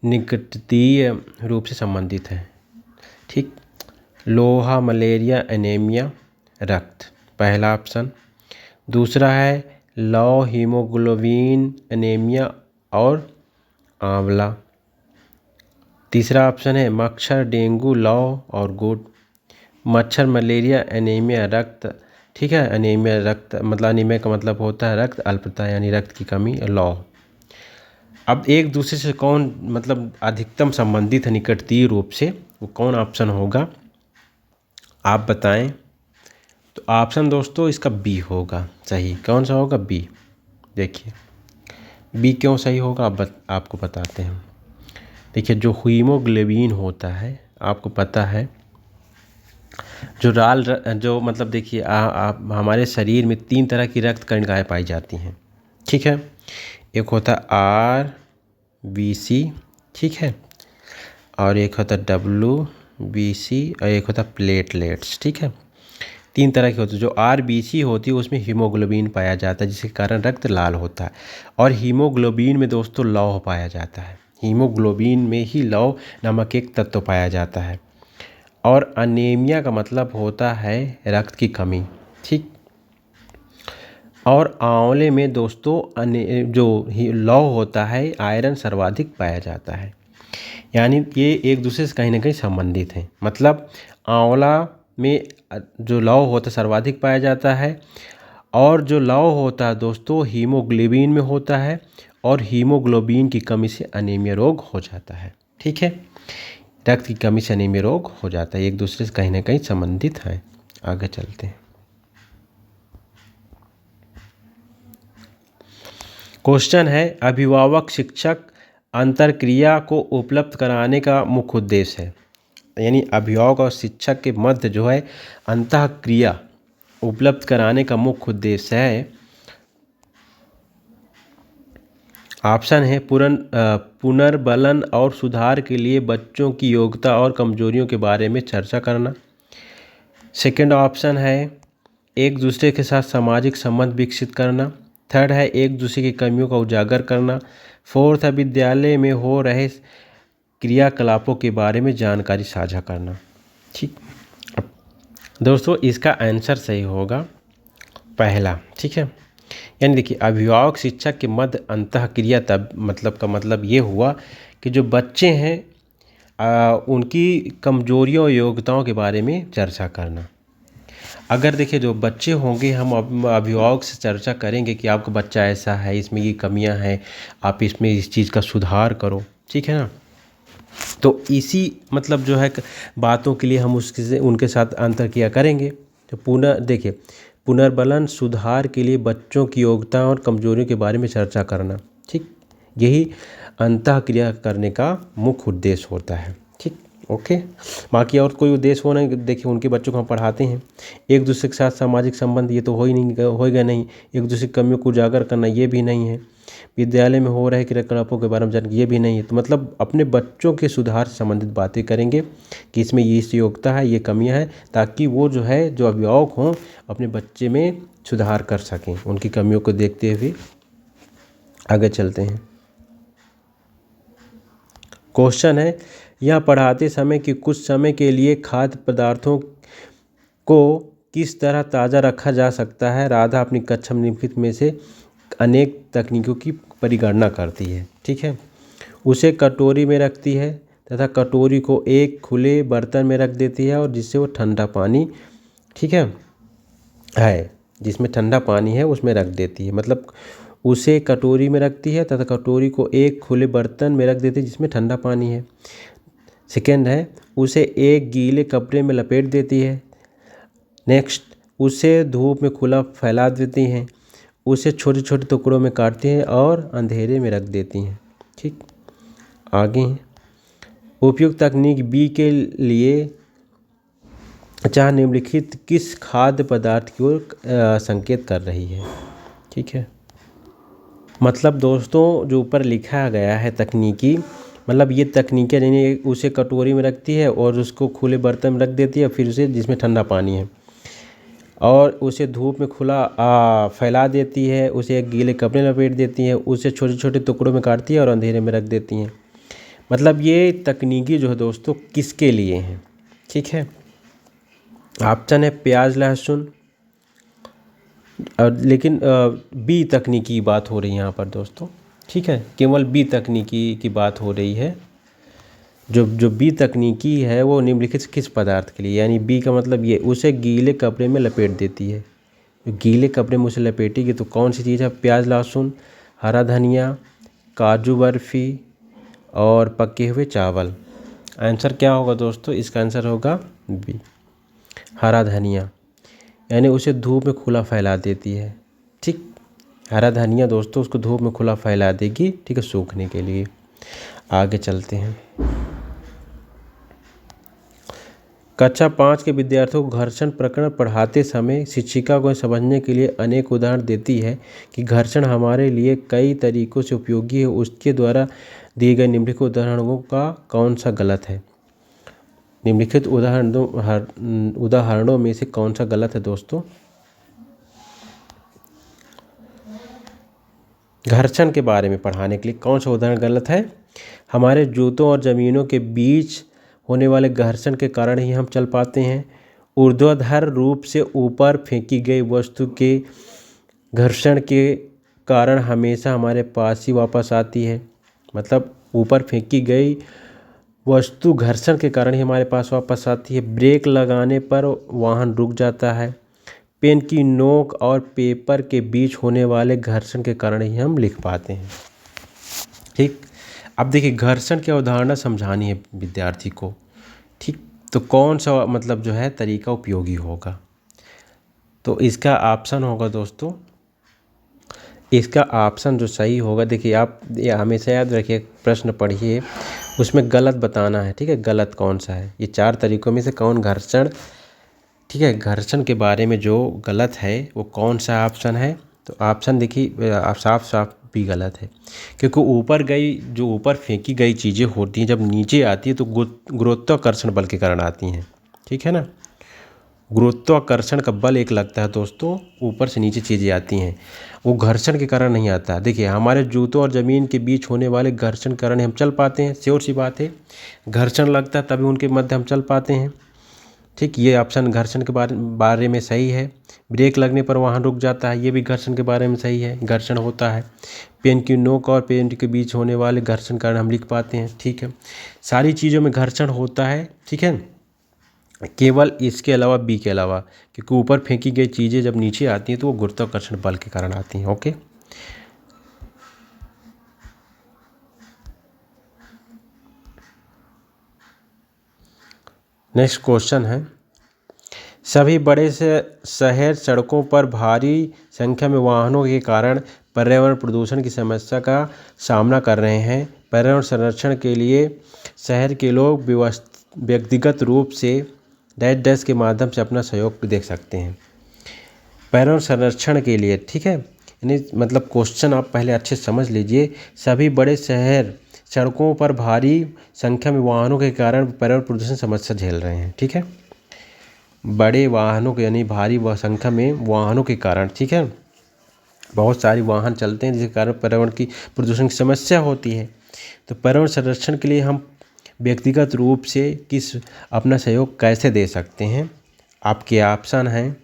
निकटतरीय रूप से संबंधित है? ठीक, लोहा, मलेरिया, एनीमिया, रक्त, पहला ऑप्शन। दूसरा है लौ, हीमोग्लोबिन, एनीमिया और आंवला। तीसरा ऑप्शन है मच्छर, डेंगू, लौ और गुड। मच्छर, मलेरिया, एनीमिया, रक्त। ठीक है, एनीमिया रक्त मतलब एनीमिया का मतलब होता है रक्त अल्पता यानी रक्त की कमी, लौ। अब एक दूसरे से कौन मतलब अधिकतम संबंधित है निकटतरीय रूप से, वो कौन ऑप्शन होगा आप बताएं। तो ऑप्शन दोस्तों इसका बी होगा सही। कौन सा होगा? बी। देखिए बी क्यों सही होगा आपको बताते हैं। देखिए जो हीमोग्लोबिन होता है, आपको पता है जो जो मतलब देखिए आप हमारे शरीर में 3 तरह की रक्त कणिकाएँ पाई जाती हैं। ठीक है, एक होता है RBC, ठीक है, और एक होता है WBC और एक होता है प्लेटलेट्स। ठीक है, 3 तरह की होती है। जो RBC होती है उसमें हीमोग्लोबिन पाया जाता है जिसके कारण रक्त लाल होता है, और हीमोग्लोबिन में दोस्तों लौह पाया जाता है। हीमोग्लोबिन में ही लौह नामक एक तत्व पाया जाता है। और अनीमिया का मतलब होता है रक्त की कमी। ठीक, और आंवले में दोस्तों जो लौह होता है आयरन सर्वाधिक पाया जाता है। यानी ये एक दूसरे से कहीं ना कहीं संबंधित हैं। मतलब आंवला में जो लौह होता है सर्वाधिक पाया जाता है, और जो लौह होता है दोस्तों हीमोग्लोबिन में होता है, और हीमोग्लोबिन की कमी से अनीमिया रोग हो जाता है। ठीक है, रक्त की कमी से अनीमिया रोग हो जाता है, एक दूसरे से कहीं ना कहीं संबंधित हैं। आगे चलते हैं। क्वेश्चन है अभिभावक शिक्षक अंतरक्रिया को उपलब्ध कराने का मुख्य उद्देश्य है। यानी अभिभावक और शिक्षक के मध्य जो है अंतःक्रिया उपलब्ध कराने का मुख्य उद्देश्य है। ऑप्शन है पुनर्बलन और सुधार के लिए बच्चों की योग्यता और कमजोरियों के बारे में चर्चा करना। सेकंड ऑप्शन है एक दूसरे के साथ सामाजिक संबंध विकसित करना। थर्ड है एक दूसरे की कमियों का उजागर करना। फोर्थ है विद्यालय में हो रहे क्रियाकलापों के बारे में जानकारी साझा करना। ठीक, दोस्तों इसका आंसर सही होगा पहला। ठीक है, यानी देखिए अभिभावक शिक्षक के मध्य अंतःक्रिया तब मतलब का मतलब ये हुआ कि जो बच्चे हैं उनकी कमजोरियों और योग्यताओं के बारे में चर्चा करना। अगर देखिए जो बच्चे होंगे हम अभिभावक से चर्चा करेंगे कि आपका बच्चा ऐसा है, इसमें ये कमियां हैं, आप इसमें इस चीज़ का सुधार करो। ठीक है ना, तो इसी मतलब जो है बातों के लिए हम उसके उनके साथ अंतरक्रिया करेंगे। तो देखिए पुनर्बलन सुधार के लिए बच्चों की योग्यता और कमजोरियों के बारे में चर्चा करना। ठीक, यही अंतःक्रिया करने का मुख्य उद्देश्य होता है। ठीक, ओके, बाकी और कोई उद्देश्य हो नहीं। देखिए उनके बच्चों को हम पढ़ाते हैं, एक दूसरे के साथ सामाजिक संबंध ये तो होएगा नहीं, एक दूसरे की कमियों को उजागर करना ये भी नहीं है, विद्यालय में हो रहे क्रियाकलापों के बारे में जानना ये भी नहीं है। तो मतलब अपने बच्चों के सुधार से संबंधित बातें करेंगे कि इसमें ये योग्यता है, ये कमियां हैं, ताकि वो जो है जो अभिभावक हों अपने बच्चे में सुधार कर सकें उनकी कमियों को देखते हुए। आगे चलते हैं। क्वेश्चन है यह पढ़ाते समय कि कुछ समय के लिए खाद्य पदार्थों को किस तरह ताज़ा रखा जा सकता है। राधा अपनी कक्षा में निम्नलिखित में से अनेक तकनीकों की परिगणना करती है। ठीक है, उसे कटोरी में रखती है तथा कटोरी को एक खुले बर्तन में रख देती है और जिससे वो ठंडा पानी, ठीक है जिसमें ठंडा पानी है उसमें रख देती है। मतलब उसे कटोरी में रखती है तथा कटोरी को एक खुले बर्तन में रख देती है जिसमें ठंडा पानी है। सेकेंड है उसे एक गीले कपड़े में लपेट देती है। नेक्स्ट, उसे धूप में खुला फैला देती हैं, उसे छोटे छोटे टुकड़ों में काटती हैं और अंधेरे में रख देती हैं। ठीक, आगे हैं उपयुक्त तकनीक बी के लिए चाह निम्नलिखित किस खाद्य पदार्थ की ओर संकेत कर रही है। ठीक है, मतलब दोस्तों जो ऊपर लिखा गया है तकनीकी, मतलब ये तकनीकें यानी उसे कटोरी में रखती है और उसको खुले बर्तन में रख देती है, फिर उसे जिसमें ठंडा पानी है, और उसे धूप में खुला फैला देती है, उसे एक गीले कपड़े में लपेट देती है, उसे छोटे छोटे टुकड़ों में काटती है और अंधेरे में रख देती हैं। मतलब ये तकनीकी जो है दोस्तों किसके लिए हैं, ठीक है। ऑप्शन है प्याज लहसुन, लेकिन बी तकनीकी की बात हो रही है यहाँ पर दोस्तों, ठीक है, केवल बी तकनीकी की बात हो रही है। जो जो बी तकनीकी है वो निम्नलिखित किस पदार्थ के लिए, यानी बी का मतलब ये उसे गीले कपड़े में लपेट देती है। जो गीले कपड़े में उसे लपेटेगी तो कौन सी चीज़ है, प्याज लहसुन, हरा धनिया, काजू बर्फ़ी और पके हुए चावल। आंसर क्या होगा दोस्तों, इसका आंसर होगा बी, हरा धनिया, यानी उसे धूप में खुला फैला देती है, ठीक। हरा धनिया दोस्तों उसको धूप में खुला फैला देगी, ठीक है, सूखने के लिए। आगे चलते हैं। कक्षा 5 के विद्यार्थियों को घर्षण प्रकरण पढ़ाते समय शिक्षिका को समझने के लिए अनेक उदाहरण देती है कि घर्षण हमारे लिए कई तरीकों से उपयोगी है। उसके द्वारा दिए गए निम्नलिखित उदाहरणों का कौन सा गलत है। निम्नलिखित उदाहरणों में से कौन सा गलत है दोस्तों। घर्षण के बारे में पढ़ाने के लिए कौन सा उदाहरण गलत है। हमारे जूतों और ज़मीनों के बीच होने वाले घर्षण के कारण ही हम चल पाते हैं। ऊर्ध्वाधर रूप से ऊपर फेंकी गई वस्तु के घर्षण के कारण हमेशा हमारे पास ही वापस आती है। मतलब ऊपर फेंकी गई वस्तु घर्षण के कारण ही हमारे पास वापस आती है। ब्रेक लगाने पर वाहन रुक जाता है। पेन की नोक और पेपर के बीच होने वाले घर्षण के कारण ही हम लिख पाते हैं, ठीक। अब देखिए घर्षण की अवधारणा समझानी है विद्यार्थी को, ठीक। तो कौन सा मतलब जो है तरीका उपयोगी होगा, तो इसका ऑप्शन होगा दोस्तों, इसका ऑप्शन जो सही होगा, देखिए आप ये हमेशा याद रखिए, प्रश्न पढ़िए उसमें गलत बताना है, ठीक है, गलत कौन सा है। ये 4 तरीकों में से कौन घर्षण, ठीक है, घर्षण के बारे में जो गलत है वो कौन सा ऑप्शन है। तो ऑप्शन देखिए साफ साफ भी गलत है, क्योंकि ऊपर गई जो ऊपर फेंकी गई चीज़ें होती हैं जब नीचे आती है तो गुरुत्वाकर्षण बल के कारण आती हैं, ठीक है ना। गुरुत्वाकर्षण का बल एक लगता है दोस्तों, ऊपर से नीचे चीज़ें आती हैं, वो घर्षण के कारण नहीं आता। देखिए हमारे जूतों और ज़मीन के बीच होने वाले घर्षण के कारण हम चल पाते हैं, श्योर सी बात है, घर्षण लगता है तभी उनके मध्य हम चल पाते हैं, ठीक। ये ऑप्शन घर्षण के बारे में सही है। ब्रेक लगने पर वाहन रुक जाता है, ये भी घर्षण के बारे में सही है, घर्षण होता है। पेन की नोक और पेन के बीच होने वाले घर्षण कारण हम लिख पाते हैं, ठीक है। सारी चीज़ों में घर्षण होता है, ठीक है, केवल इसके अलावा बी के अलावा, क्योंकि ऊपर फेंकी गई चीज़ें जब नीचे आती हैं तो वो गुरुत्वाकर्षण बल के कारण आती हैं, ओके। नेक्स्ट क्वेश्चन है, सभी बड़े शहर सड़कों पर भारी संख्या में वाहनों के कारण पर्यावरण प्रदूषण की समस्या का सामना कर रहे हैं। पर्यावरण संरक्षण के लिए शहर के लोग व्यक्तिगत रूप से डैश डैश के माध्यम से अपना सहयोग दे सकते हैं। पर्यावरण संरक्षण के लिए, ठीक है, यानी मतलब क्वेश्चन आप पहले अच्छे समझ लीजिए। सभी बड़े शहर सड़कों पर भारी संख्या में वाहनों के कारण पर्यावरण प्रदूषण समस्या झेल रहे हैं, ठीक है। बड़े वाहनों के यानी भारी संख्या में वाहनों के कारण, ठीक है, बहुत सारे वाहन चलते हैं जिसके कारण पर्यावरण की प्रदूषण की समस्या होती है। तो पर्यावरण संरक्षण के लिए हम व्यक्तिगत रूप से किस अपना सहयोग कैसे दे सकते हैं। आपके ऑप्शन हैं,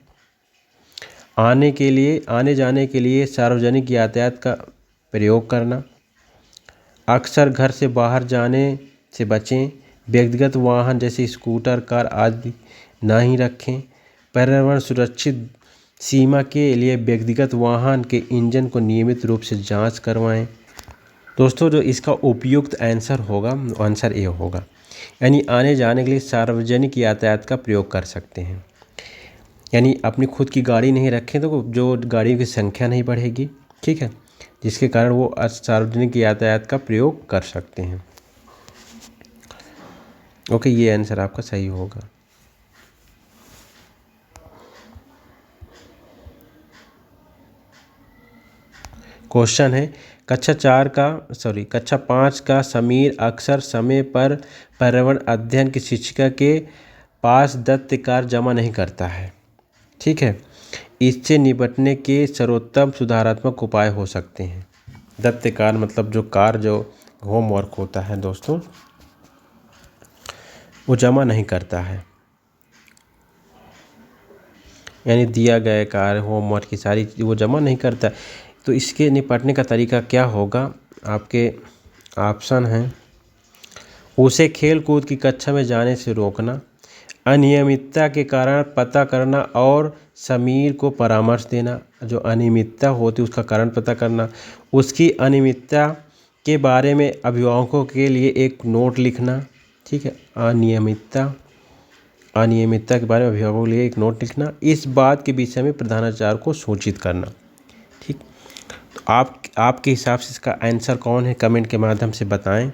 आने जाने के लिए सार्वजनिक यातायात का प्रयोग करना, अक्सर घर से बाहर जाने से बचें, व्यक्तिगत वाहन जैसे स्कूटर कार आदि ना ही रखें, पर्यावरण सुरक्षित सीमा के लिए व्यक्तिगत वाहन के इंजन को नियमित रूप से जांच करवाएं। दोस्तों जो इसका उपयुक्त आंसर होगा वो आंसर ए होगा, यानी आने जाने के लिए सार्वजनिक यातायात का प्रयोग कर सकते हैं। यानी अपनी खुद की गाड़ी नहीं रखें तो जो गाड़ियों की संख्या नहीं बढ़ेगी, ठीक है, जिसके कारण वो सार्वजनिक यातायात का प्रयोग कर सकते हैं, ओके। ये आंसर आपका सही होगा। क्वेश्चन है कक्षा 5 का समीर अक्सर समय पर पर्यावरण अध्ययन की शिक्षिका के पास दत्त कार्य जमा नहीं करता है। ठीक है, इससे निपटने के सर्वोत्तम सुधारात्मक उपाय हो सकते हैं। दत्त कार्य मतलब जो होमवर्क होता है दोस्तों, वो जमा नहीं करता है, यानी दिया गया कार्य होमवर्क की सारी वो जमा नहीं करता। तो इसके निपटने का तरीका क्या होगा? आपके ऑप्शन हैं, उसे खेल कूद की कक्षा में जाने से रोकना, अनियमितता के कारण पता करना और समीर को परामर्श देना। जो अनियमितता होती है उसका कारण पता करना, उसकी अनियमितता के बारे में अभिभावकों के लिए एक नोट लिखना। ठीक है, अनियमितता के बारे में अभिभावकों के लिए एक नोट लिखना, इस बात के विषय में प्रधानाचार्य को सूचित करना। ठीक, तो आपके हिसाब से इसका आंसर कौन है, कमेंट के माध्यम से बताएं।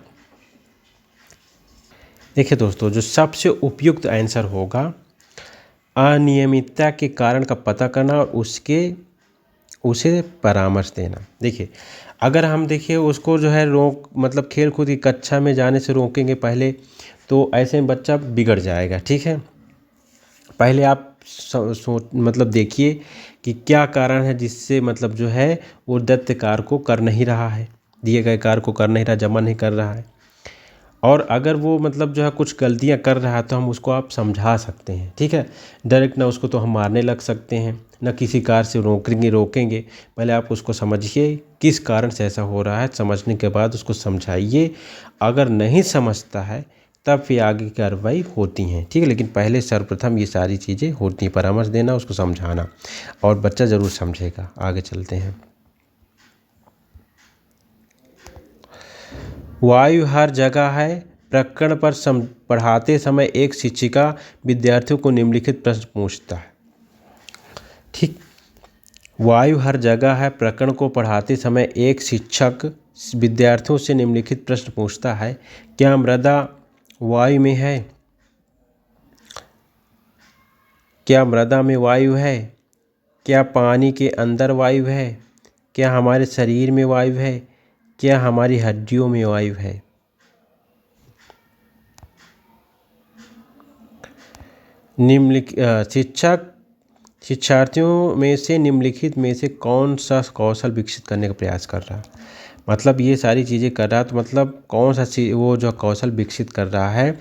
देखिए दोस्तों, जो सबसे उपयुक्त आंसर होगा अनियमितता के कारण का पता करना और उसे परामर्श देना। देखिए, अगर हम उसको मतलब खेल कूद की कक्षा में जाने से रोकेंगे पहले, तो ऐसे में बच्चा बिगड़ जाएगा। ठीक है, पहले आप मतलब देखिए कि क्या कारण है जिससे वो दत्त कार्य को कर नहीं रहा है, दिए गए कार्य को कर नहीं रहा, जमा नहीं कर रहा है। और अगर वो कुछ गलतियां कर रहा है तो हम उसको आप समझा सकते हैं। ठीक है, डायरेक्ट ना उसको तो हम मारने लग सकते हैं, ना किसी कार्य से रोकेंगे। पहले आप उसको समझिए किस कारण से ऐसा हो रहा है, समझने के बाद उसको समझाइए। अगर नहीं समझता है तब फिर आगे की कार्रवाई होती हैं। ठीक है, लेकिन पहले सर्वप्रथम ये सारी चीज़ें होती हैं, परामर्श देना, उसको समझाना, और बच्चा ज़रूर समझेगा। आगे चलते हैं। वायु हर जगह है प्रकरण पर पढ़ाते समय एक शिक्षिका विद्यार्थियों को निम्नलिखित प्रश्न पूछता है। ठीक, वायु हर जगह है प्रकरण को पढ़ाते समय एक शिक्षक विद्यार्थियों से निम्नलिखित प्रश्न पूछता है। क्या मृदा वायु में है? क्या मृदा में वायु है? क्या पानी के अंदर वायु है? क्या हमारे शरीर में वायु है? क्या हमारी हड्डियों में वायु है? शिक्षक शिक्षार्थियों में से निम्नलिखित में से कौन सा कौशल विकसित करने का प्रयास कर रहा है? मतलब ये सारी चीज़ें कर रहा है, तो मतलब कौन सा वो जो कौशल विकसित कर रहा है?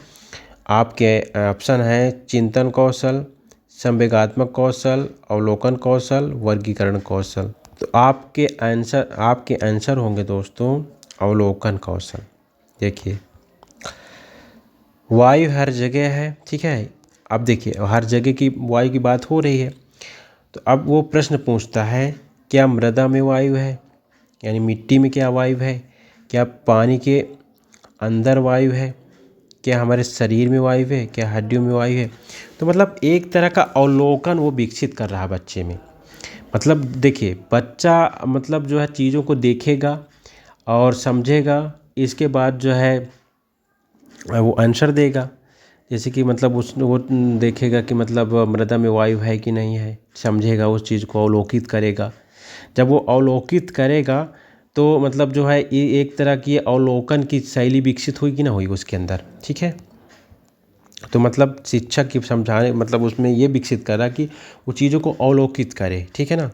आपके ऑप्शन है चिंतन कौशल, संवेगात्मक कौशल, अवलोकन कौशल, वर्गीकरण कौशल। तो आपके आंसर होंगे दोस्तों अवलोकन कौशल। देखिए, वायु हर जगह है। ठीक है, अब देखिए हर जगह की वायु की बात हो रही है, तो अब वो प्रश्न पूछता है क्या मृदा में वायु है, यानी मिट्टी में क्या वायु है? क्या पानी के अंदर वायु है? क्या हमारे शरीर में वायु है? क्या हड्डियों में वायु है? तो मतलब एक तरह का अवलोकन वो विकसित कर रहा है बच्चे में। मतलब देखिए, बच्चा चीज़ों को देखेगा और समझेगा, इसके बाद वो आंसर देगा। जैसे कि वो देखेगा कि मृदा में वायु है कि नहीं है, समझेगा, उस चीज़ को अवलोकित करेगा। जब वो अवलोकित करेगा तो ये एक तरह की अवलोकन की शैली विकसित हुई कि ना हुई उसके अंदर। ठीक है, तो शिक्षक की समझाने उसमें ये विकसित करा कि वो चीज़ों को अवलोकित करे। ठीक है ना,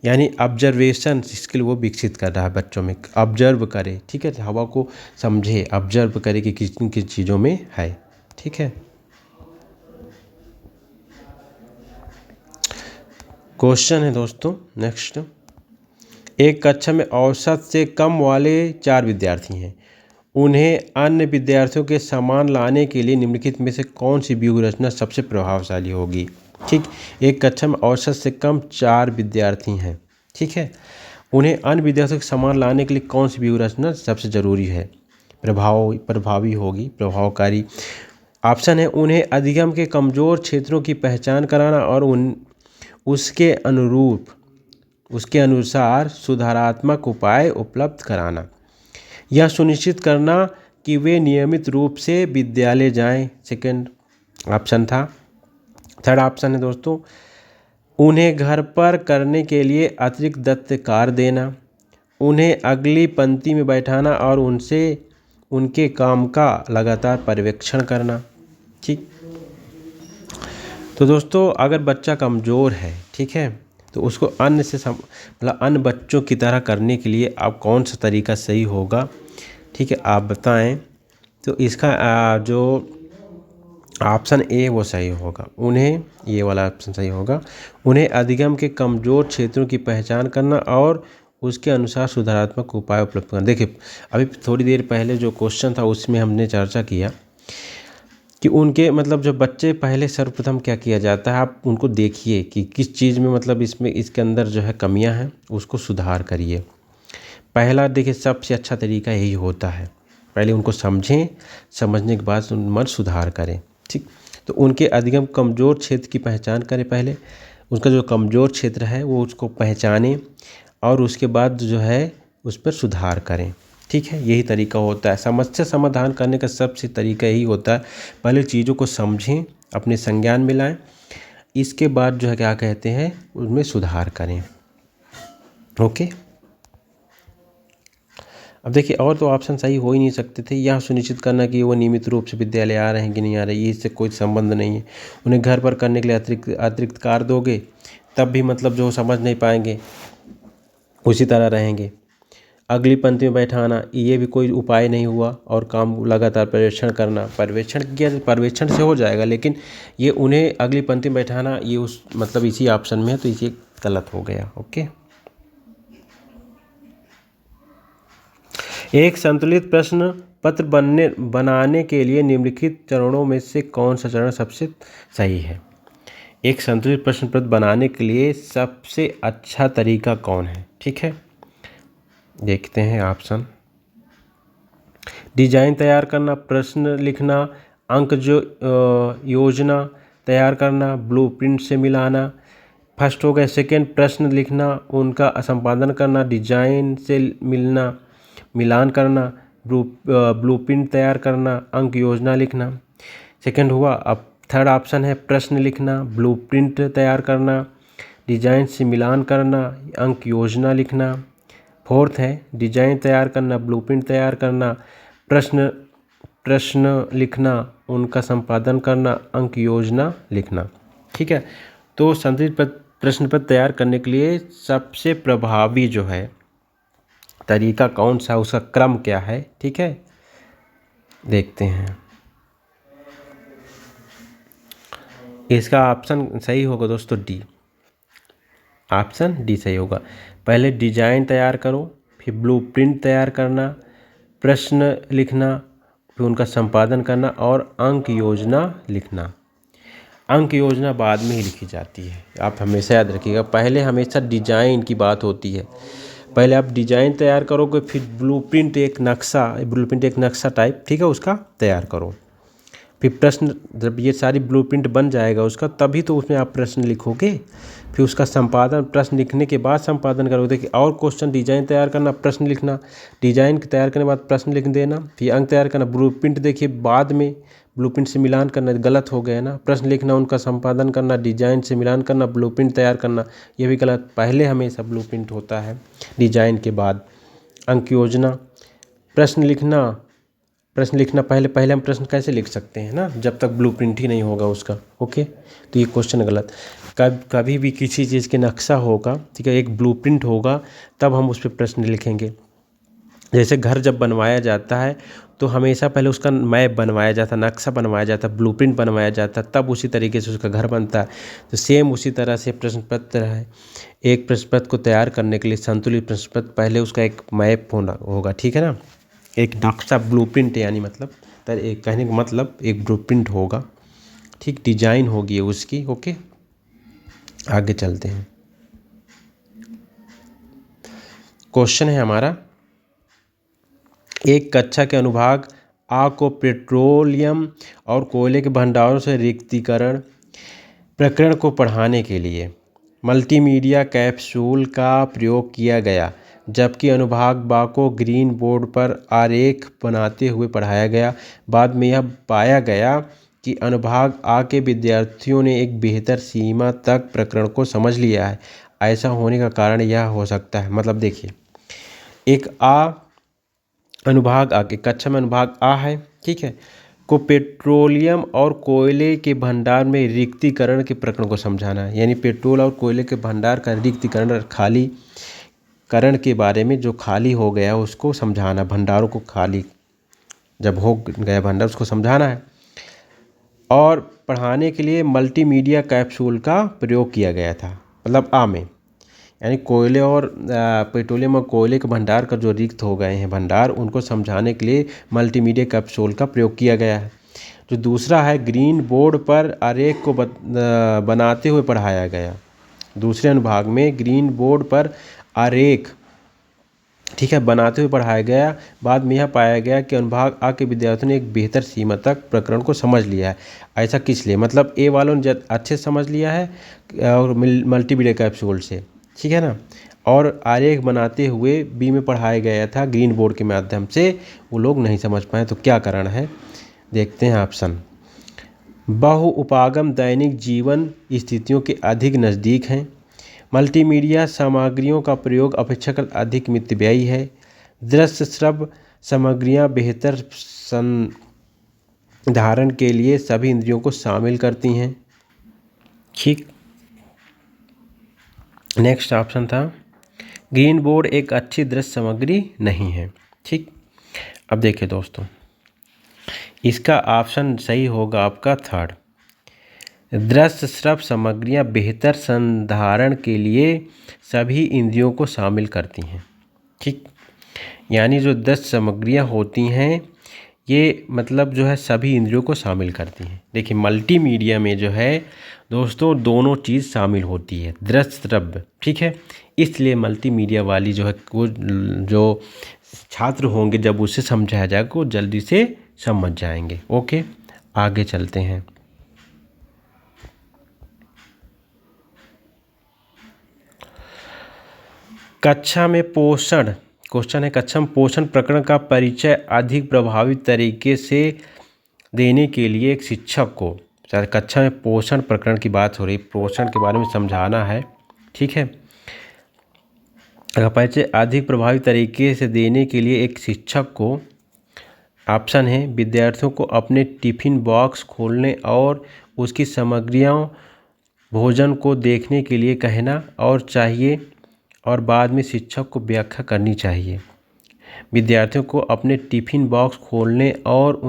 यानी ऑब्जर्वेशन स्किल वो विकसित कर रहा है बच्चों में, ऑब्जर्व करे। ठीक है, हवा को समझे, ऑब्जर्व करे कि किन किन चीज़ों में है। ठीक है, क्वेश्चन है दोस्तों नेक्स्ट, एक कक्षा में औसत से कम वाले 4 विद्यार्थी हैं, उन्हें अन्य विद्यार्थियों के समान लाने के लिए निम्नलिखित में से कौन सी व्यूह रचना सबसे प्रभावशाली होगी? ठीक, एक कक्षा में औसत से कम 4 विद्यार्थी हैं। ठीक है, उन्हें अन्य विद्यार्थियों के समान लाने के लिए कौन सी व्यूह रचना सबसे ज़रूरी है, प्रभावी होगी, प्रभावकारी? ऑप्शन है, उन्हें अधिगम के कमज़ोर क्षेत्रों की पहचान कराना और उसके अनुसार सुधारात्मक उपाय उपलब्ध कराना, यह सुनिश्चित करना कि वे नियमित रूप से विद्यालय जाएं। सेकंड ऑप्शन था। थर्ड ऑप्शन है दोस्तों, उन्हें घर पर करने के लिए अतिरिक्त दत्त कार्य देना, उन्हें अगली पंक्ति में बैठाना और उनसे उनके काम का लगातार पर्यवेक्षण करना। ठीक, तो दोस्तों अगर बच्चा कमज़ोर है, ठीक है, तो उसको मतलब अन्य बच्चों की तरह करने के लिए आप कौन सा तरीका सही होगा, ठीक है, आप बताएं। तो इसका जो ऑप्शन ए वो सही होगा, उन्हें, ये वाला ऑप्शन सही होगा, उन्हें अधिगम के कमज़ोर क्षेत्रों की पहचान करना और उसके अनुसार सुधारात्मक उपाय उपलब्ध करना। देखिए अभी थोड़ी देर पहले जो क्वेश्चन था उसमें हमने चर्चा किया कि उनके मतलब जो बच्चे पहले सर्वप्रथम क्या किया जाता है, आप उनको देखिए कि किस चीज़ में मतलब इसमें इसके अंदर जो है कमियां हैं, उसको सुधार करिए। पहला देखिए सबसे अच्छा तरीका यही होता है, पहले उनको समझें, समझने के बाद उन मन सुधार करें। ठीक, तो उनके अधिगम कमज़ोर क्षेत्र की पहचान करें, पहले उसका जो कमज़ोर क्षेत्र है वो उसको पहचानें और उसके बाद जो है उस पर सुधार करें। ठीक है, यही तरीका होता है समस्या समाधान करने का। सबसे तरीका यही होता है, पहले चीज़ों को समझें, अपने संज्ञान में लाएं, इसके बाद जो है क्या कहते हैं उनमें सुधार करें। ओके, अब देखिए और तो ऑप्शन सही हो ही नहीं सकते थे। यह सुनिश्चित करना कि वो नियमित रूप से विद्यालय आ रहे हैं कि नहीं आ रहे, ये इससे कोई संबंध नहीं है। उन्हें घर पर करने के लिए अतिरिक्त कार्य दोगे तब भी मतलब जो समझ नहीं पाएंगे, उसी तरह रहेंगे। अगली पंक्ति में बैठाना, ये भी कोई उपाय नहीं हुआ। और काम लगातार पर्यवेक्षण करना, पर्यवेक्षण किया, पर्यवेक्षण से हो जाएगा, लेकिन ये उन्हें अगली पंक्ति में बैठाना ये उस मतलब इसी ऑप्शन में है, तो ये गलत हो गया। ओके, एक संतुलित प्रश्न पत्र बनाने के लिए निम्नलिखित चरणों में से कौन सा चरण सबसे सही है? एक संतुलित प्रश्न पत्र बनाने के लिए सबसे अच्छा तरीका कौन है? ठीक है, देखते हैं ऑप्शन। डिजाइन तैयार करना, प्रश्न लिखना, अंक जो योजना तैयार करना, ब्लूप्रिंट से मिलाना। फर्स्ट हो गया। सेकेंड, प्रश्न लिखना, उनका संपादन करना, डिजाइन से मिलान करना, ब्लूप्रिंट तैयार करना, अंक योजना लिखना। सेकेंड हुआ। अब थर्ड ऑप्शन है प्रश्न लिखना, ब्लूप्रिंट तैयार करना, डिजाइन से मिलान करना, अंक योजना लिखना। फोर्थ है डिजाइन तैयार करना, ब्लूप्रिंट तैयार करना, प्रश्न लिखना, उनका संपादन करना, अंक योजना लिखना। ठीक है, तो संतुलित प्रश्न पत्र तैयार करने के लिए सबसे प्रभावी जो है तरीका कौन सा, उसका क्रम क्या है? ठीक है, देखते हैं। इसका ऑप्शन सही होगा दोस्तों डी, ऑप्शन डी सही होगा। पहले डिजाइन तैयार करो, फिर ब्लूप्रिंट तैयार करना, प्रश्न लिखना, फिर उनका संपादन करना और अंक योजना लिखना। अंक योजना बाद में ही लिखी जाती है, आप हमेशा याद रखिएगा। पहले हमेशा डिजाइन की बात होती है, पहले आप डिजाइन तैयार करोगे, फिर ब्लूप्रिंट एक नक्शा टाइप, ठीक है, उसका तैयार करो। फिर प्रश्न, जब ये सारी ब्लूप्रिंट बन जाएगा उसका, तभी तो उसमें आप प्रश्न लिखोगे। फिर उसका संपादन, प्रश्न लिखने के बाद संपादन करोगे। देखिए और क्वेश्चन, डिजाइन तैयार करना, प्रश्न लिखना, डिजाइन तैयार करने के बाद प्रश्न लिख देना, फिर अंक तैयार करना, ब्लूप्रिंट देखिए बाद में, ब्लूप्रिंट से मिलान करना गलत हो गया ना, प्रश्न लिखना, उनका संपादन करना, डिजाइन से मिलान करना, ब्लूप्रिंट तैयार करना, ये भी गलत। पहले हमेशा ब्लूप्रिंट होता है, डिजाइन के बाद अंक योजना। प्रश्न लिखना पहले हम प्रश्न कैसे लिख सकते हैं ना, जब तक ब्लूप्रिंट ही नहीं होगा उसका। ओके, तो ये क्वेश्चन गलत। कभी भी किसी चीज़ के नक्शा होगा, ठीक है, एक ब्लूप्रिंट होगा, तब हम उस पर प्रश्न लिखेंगे। जैसे घर जब बनवाया जाता है तो हमेशा पहले उसका मैप बनवाया जाता, नक्शा बनवाया जाता, ब्लूप्रिंट बनवाया जाता, तब उसी तरीके से उसका घर बनता है। तो सेम उसी तरह से प्रश्न पत्र है। एक प्रश्न पत्र को तैयार करने के लिए संतुलित प्रश्न पत्र, पहले उसका एक मैप होगा, ठीक है ना, एक नक्शा, ब्लूप्रिंट, यानी मतलब एक कहने का मतलब एक ब्लूप्रिंट होगा, ठीक, डिजाइन होगी उसकी। ओके, आगे चलते हैं। क्वेश्चन है हमारा, एक कक्षा के अनुभाग आ को पेट्रोलियम और कोयले के भंडारों से रिक्तीकरण प्रकरण को पढ़ाने के लिए मल्टीमीडिया कैप्सूल का प्रयोग किया गया, जबकि अनुभाग बा को ग्रीन बोर्ड पर आरेख बनाते हुए पढ़ाया गया। बाद में यह पाया गया कि अनुभाग आ के विद्यार्थियों ने एक बेहतर सीमा तक प्रकरण को समझ लिया है। ऐसा होने का कारण यह हो सकता है, मतलब देखिए एक आ अनुभाग आ के कक्षा में अनुभाग आ है, ठीक है, को पेट्रोलियम और कोयले के भंडार में रिक्तीकरण के प्रकरण को समझाना है। यानी पेट्रोल और कोयले के भंडार का रिक्तीकरण और खाली करण के बारे में, जो खाली हो गया उसको समझाना, भंडारों को खाली जब हो गया भंडार उसको समझाना है। और पढ़ाने के लिए मल्टीमीडिया कैप्सूल का प्रयोग किया गया था, मतलब आ में, यानी कोयले और पेट्रोलियम और कोयले के भंडार का जो रिक्त हो गए हैं भंडार, उनको समझाने के लिए मल्टीमीडिया कैप्सूल का प्रयोग किया गया है। जो दूसरा है, ग्रीन बोर्ड पर आरेख को बनाते हुए पढ़ाया गया। दूसरे अनुभाग में ग्रीन बोर्ड पर आरेख, ठीक है, बनाते हुए पढ़ाया गया। बाद में यह पाया गया कि अनुभाग आ के विद्यार्थियों ने एक बेहतर सीमा तक प्रकरण को समझ लिया है। ऐसा किस लिए, मतलब ए वालों ने अच्छे से समझ लिया है और मल्टीमीडिया कैप्सूल से, ठीक है ना। और आरेख बनाते हुए बी में पढ़ाया गया था ग्रीन बोर्ड के माध्यम से, वो लोग नहीं समझ पाए। तो क्या कारण है, देखते हैं ऑप्शन। बहु उपागम दैनिक जीवन स्थितियों के अधिक नज़दीक हैं। मल्टीमीडिया सामग्रियों का प्रयोग अपेक्षाकृत अधिक मितव्ययी है। दृश्य श्रव्य सामग्रियाँ बेहतर संधारण के लिए सभी इंद्रियों को शामिल करती हैं, ठीक। नेक्स्ट ऑप्शन था ग्रीन बोर्ड एक अच्छी दृश्य सामग्री नहीं है, ठीक। अब देखिए दोस्तों, इसका ऑप्शन सही होगा आपका थर्ड। दृश्य श्रव्य सामग्रियाँ बेहतर संधारण के लिए सभी इंद्रियों को शामिल करती हैं, ठीक। यानी जो दृश्य सामग्रियाँ होती हैं ये मतलब जो है सभी इंद्रियों को शामिल करती हैं। देखिए मल्टीमीडिया में जो है दोस्तों दोनों चीज़ शामिल होती है, दृश्य श्रव्य, ठीक है। इसलिए मल्टीमीडिया वाली जो है वो जो छात्र होंगे जब उसे समझाया जाएगा वो जल्दी से समझ जाएंगे। ओके, आगे चलते हैं। कक्षा में पोषण, क्वेश्चन है, कक्षा में पोषण प्रकरण का परिचय अधिक प्रभावी तरीके से देने के लिए एक शिक्षक को, कक्षा में पोषण प्रकरण की बात हो रही, पोषण के बारे में समझाना है, ठीक है। परिचय अधिक प्रभावी तरीके से देने के लिए एक शिक्षक को, ऑप्शन है, विद्यार्थियों को अपने टिफ़िन बॉक्स खोलने और उसकी सामग्रियों भोजन को देखने के लिए कहना और चाहिए और बाद में शिक्षक को व्याख्या करनी चाहिए। विद्यार्थियों को अपने टिफ़िन बॉक्स खोलने और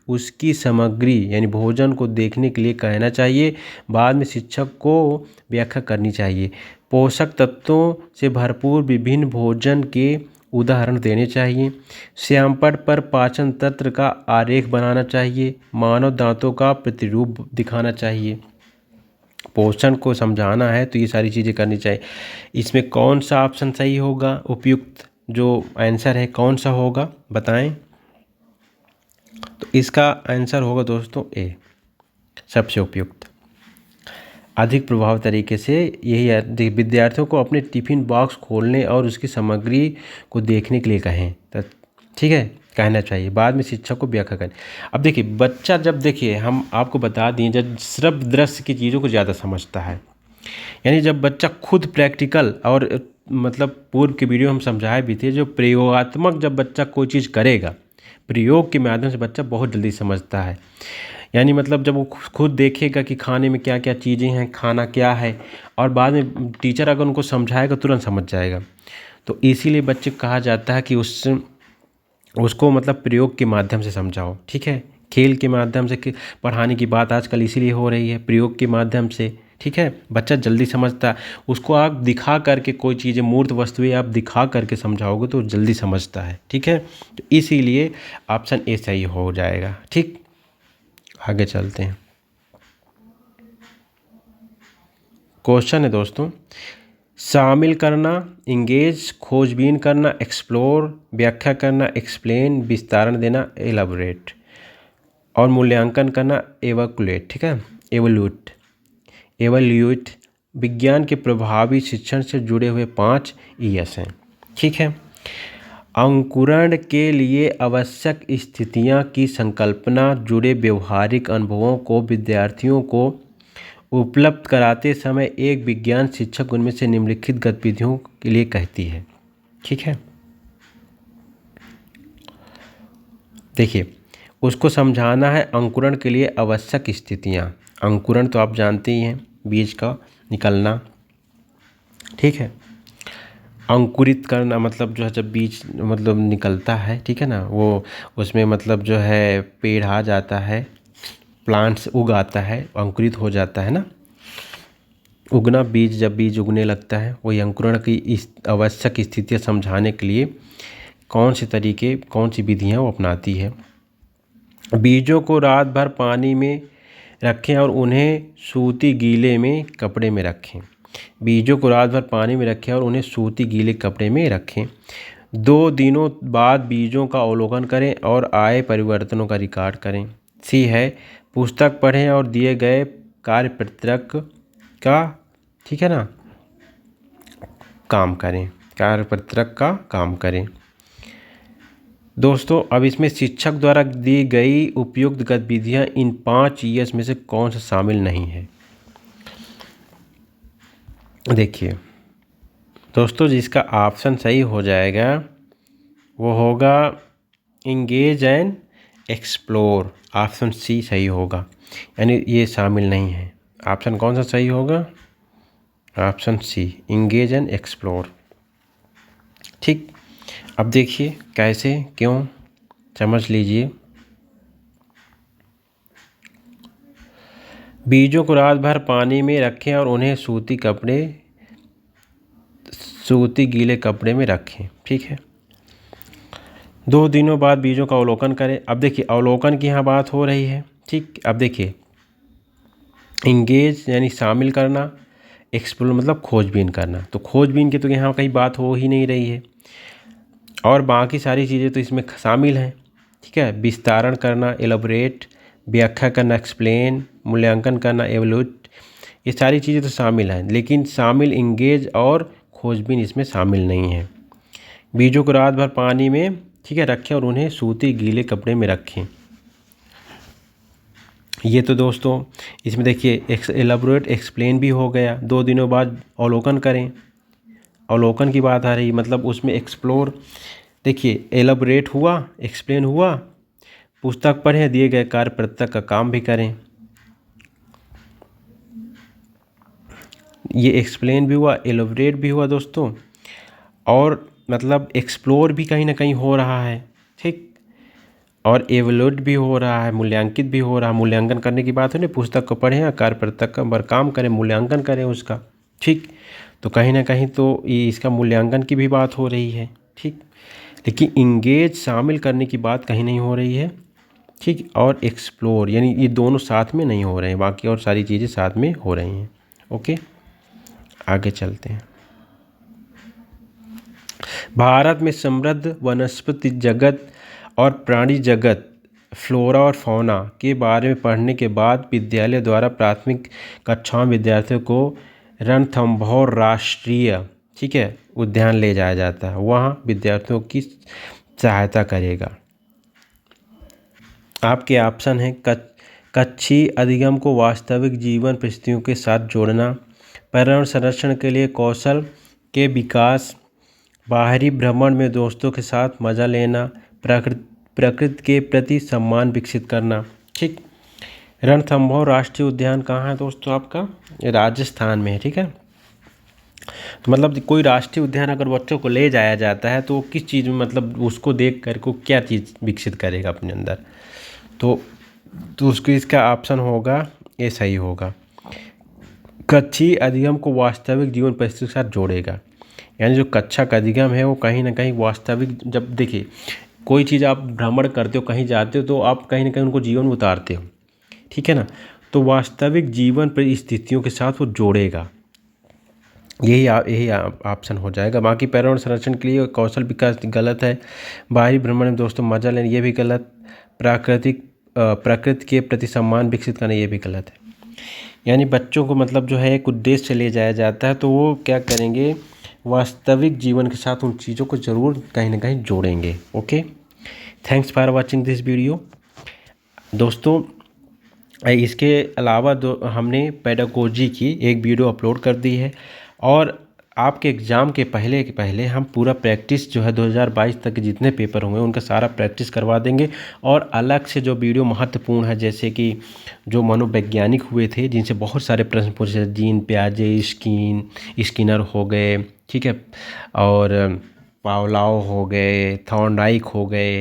उसकी सामग्री यानी भोजन को देखने के लिए कहना चाहिए, बाद में शिक्षक को व्याख्या करनी चाहिए। पोषक तत्वों से भरपूर विभिन्न भोजन के उदाहरण देने चाहिए। श्यामपट्ट पर पाचन तंत्र का आरेख बनाना चाहिए। मानव दांतों का प्रतिरूप दिखाना चाहिए। पोषण को समझाना है तो ये सारी चीज़ें करनी चाहिए। इसमें कौन सा ऑप्शन सही होगा, उपयुक्त जो आंसर है कौन सा होगा बताएं। तो इसका आंसर होगा दोस्तों ए, सबसे उपयुक्त। अधिक प्रभावी तरीके से यही है, विद्यार्थियों को अपने टिफ़िन बॉक्स खोलने और उसकी सामग्री को देखने के लिए कहें, तो ठीक है, कहना चाहिए, बाद में शिक्षक को व्याख्या करें। अब देखिए बच्चा जब, देखिए हम आपको बता दें, जब श्रव्य दृश्य की चीज़ों को ज़्यादा समझता है, यानी जब बच्चा खुद प्रैक्टिकल और मतलब पूर्व के वीडियो हम समझाए भी थे, जो प्रयोगात्मक जब बच्चा कोई चीज़ करेगा, प्रयोग के माध्यम से बच्चा बहुत जल्दी समझता है। यानी मतलब जब वो खुद देखेगा कि खाने में क्या क्या चीज़ें हैं, खाना क्या है, और बाद में टीचर अगर उनको समझाएगा तुरंत समझ जाएगा। तो इसीलिए बच्चे कहा जाता है कि उसको मतलब प्रयोग के माध्यम से समझाओ, ठीक है। खेल के माध्यम से पढ़ाने की बात आजकल इसीलिए हो रही है, प्रयोग के माध्यम से, ठीक है। बच्चा जल्दी समझता है, उसको आप दिखा करके कोई चीज़ें मूर्त वस्तुएं आप दिखा करके समझाओगे तो जल्दी समझता है, ठीक है। तो इसीलिए ऑप्शन ए सही हो जाएगा, ठीक। आगे चलते हैं। क्वेश्चन है दोस्तों, शामिल करना, इंगेज, खोजबीन करना, एक्सप्लोर, व्याख्या करना, एक्सप्लेन, विस्तारण देना, एलाबोरेट, और मूल्यांकन करना, एवैल्यूएट, ठीक है, एवैल्यूएट विज्ञान के प्रभावी शिक्षण से जुड़े हुए 5 ES हैं, ठीक है। अंकुरण के लिए आवश्यक स्थितियां की संकल्पना, जुड़े व्यवहारिक अनुभवों को विद्यार्थियों को उपलब्ध कराते समय एक विज्ञान शिक्षक उनमें से निम्नलिखित गतिविधियों के लिए कहती है, ठीक है। देखिए, उसको समझाना है अंकुरण के लिए आवश्यक स्थितियाँ। अंकुरण तो आप जानते ही हैं, बीज का निकलना, ठीक है। अंकुरित करना मतलब जो है जब बीज मतलब निकलता है, ठीक है ना, वो उसमें मतलब जो है पेड़ आ जाता है, प्लांट्स उग आता है, अंकुरित हो जाता है ना। उगना, बीज जब बीज उगने लगता है, वही अंकुरण की इस आवश्यक स्थितियाँ समझाने के लिए कौन से तरीके, कौन सी विधियाँ वो अपनाती है। बीजों को रात भर पानी में रखें और उन्हें सूती गीले में कपड़े में रखें। बीजों को रात भर पानी में रखें और उन्हें सूती गीले कपड़े में रखें। 2 दिनों बाद बीजों का अवलोकन करें और आए परिवर्तनों का रिकॉर्ड करें। सी है, पुस्तक पढ़ें और दिए गए कार्यपत्रक का, ठीक है ना, काम करें, कार्यपत्रक का काम करें। दोस्तों, अब इसमें शिक्षक द्वारा दी गई उपयुक्त गतिविधियाँ इन 5 ईएस में से कौन सा शामिल नहीं है। देखिए दोस्तों, जिसका ऑप्शन सही हो जाएगा वो होगा engage and explore. Option C सही होगा, यानी ये शामिल नहीं है। ऑप्शन कौन सा सही होगा? Option C, engage and explore. ठीक, अब देखिए कैसे, क्यों, समझ लीजिए। बीजों को रात भर पानी में रखें और उन्हें सूती गीले कपड़े में रखें, ठीक है। 2 दिनों बाद बीजों का अवलोकन करें। अब देखिए अवलोकन की यहाँ बात हो रही है, ठीक। अब देखिए इंगेज यानी शामिल करना, एक्सप्लोर मतलब खोजबीन करना। तो खोजबीन की तो यहाँ कहीं बात हो ही नहीं रही है, और बाकी सारी चीज़ें तो इसमें शामिल हैं, ठीक है। विस्तारण करना, एलोबरेट, व्याख्या करना, एक्सप्लेन, मूल्यांकन करना, एवल्यूट, ये सारी चीज़ें तो शामिल हैं, लेकिन शामिल इंगेज और खोजबीन इसमें शामिल नहीं है। बीजों को रात भर पानी में, ठीक है, रखें और उन्हें सूती गीले कपड़े में रखें। ये तो दोस्तों इसमें देखिए एलाबोरेट, एक्सप्लेन भी हो गया। 2 दिनों बाद अवलोकन करें, अवलोकन की बात आ रही, मतलब उसमें एक्सप्लोर, देखिए एलाबोरेट हुआ, एक्सप्लेन हुआ, पुस्तक पढ़ें, दिए गए कार्यपत्रक का काम भी करें। ये एक्सप्लेन भी हुआ, एलाबोरेट भी हुआ दोस्तों, और मतलब एक्सप्लोर भी कहीं ना कहीं हो रहा है, ठीक, और एवल्यूट भी हो रहा है, मूल्यांकित भी हो रहा है। मूल्यांकन करने की बात है ना, पुस्तक को पढ़ें, कार्यपत्रक का पर काम करें, मूल्यांकन करें उसका, ठीक। तो कहीं ना कहीं तो ये इसका मूल्यांकन की भी बात हो रही है, ठीक। लेकिन इंगेज शामिल करने की बात कहीं नहीं हो रही है, ठीक। और एक्सप्लोर यानी ये दोनों साथ में नहीं हो रहे हैं, बाकी और सारी चीज़ें साथ में हो रही हैं। ओके, आगे चलते हैं। भारत में समृद्ध वनस्पति जगत और प्राणी जगत, फ्लोरा और फौना के बारे में पढ़ने के बाद विद्यालय द्वारा प्राथमिक कक्षाओं में विद्यार्थियों को रणथंभौर राष्ट्रीय, ठीक है, उद्यान ले जाया जाता है। वहाँ विद्यार्थियों की सहायता करेगा। आपके ऑप्शन हैं कच्छी अधिगम को वास्तविक जीवन परिस्थितियों के साथ जोड़ना, पर्यावरण संरक्षण के लिए कौशल के विकास, बाहरी भ्रमण में दोस्तों के साथ मज़ा लेना, प्रकृति के प्रति सम्मान विकसित करना, ठीक। रणथंभौर राष्ट्रीय उद्यान कहाँ है दोस्तों? आपका राजस्थान में है, ठीक है। तो मतलब कोई राष्ट्रीय उद्यान अगर बच्चों को ले जाया जाता है तो किस चीज़ में, मतलब उसको देख कर को क्या चीज़ विकसित करेगा अपने अंदर, तो उसको इसका ऑप्शन होगा, ये सही होगा। कच्छी अधिगम को वास्तविक जीवन परिस्थिति के साथ जोड़ेगा, यानी जो कक्षा का अधिगम है वो कहीं ना कहीं वास्तविक, जब देखिए कोई चीज़ आप भ्रमण करते हो, कहीं जाते हो, तो आप कहीं ना कहीं उनको जीवन में उतारते हो, ठीक है ना। तो वास्तविक जीवन परिस्थितियों के साथ वो जोड़ेगा, यही ऑप्शन हो जाएगा। बाकी पर्यावरण संरक्षण के लिए कौशल विकास गलत है। बाहरी भ्रमण में दोस्तों मजा लेना, ये भी गलत। प्रकृति के प्रति सम्मान विकसित करना, ये भी गलत है। यानी बच्चों को मतलब जो है एक उद्देश्य से ले जाया जाता है, तो वो क्या करेंगे, वास्तविक जीवन के साथ उन चीज़ों को ज़रूर कहीं ना कहीं जोड़ेंगे। Okay, thanks for watching this video दोस्तों। इसके अलावा हमने पेडागोजी की एक वीडियो अपलोड कर दी है, और आपके एग्ज़ाम के पहले हम पूरा प्रैक्टिस जो है 2022 तक के जितने पेपर होंगे उनका सारा प्रैक्टिस करवा देंगे। और अलग से जो वीडियो महत्वपूर्ण है, जैसे कि जो मनोवैज्ञानिक हुए थे जिनसे बहुत सारे प्रश्न पूछे, जीन पियाजे, स्किनर हो गए, ठीक है, और पावलाव हो गए, थॉर्नडाइक हो गए,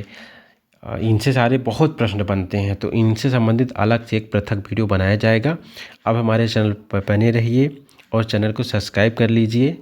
इनसे सारे बहुत प्रश्न बनते हैं, तो इनसे संबंधित अलग से एक पृथक वीडियो बनाया जाएगा। अब हमारे चैनल पर बने रहिए और चैनल को सब्सक्राइब कर लीजिए।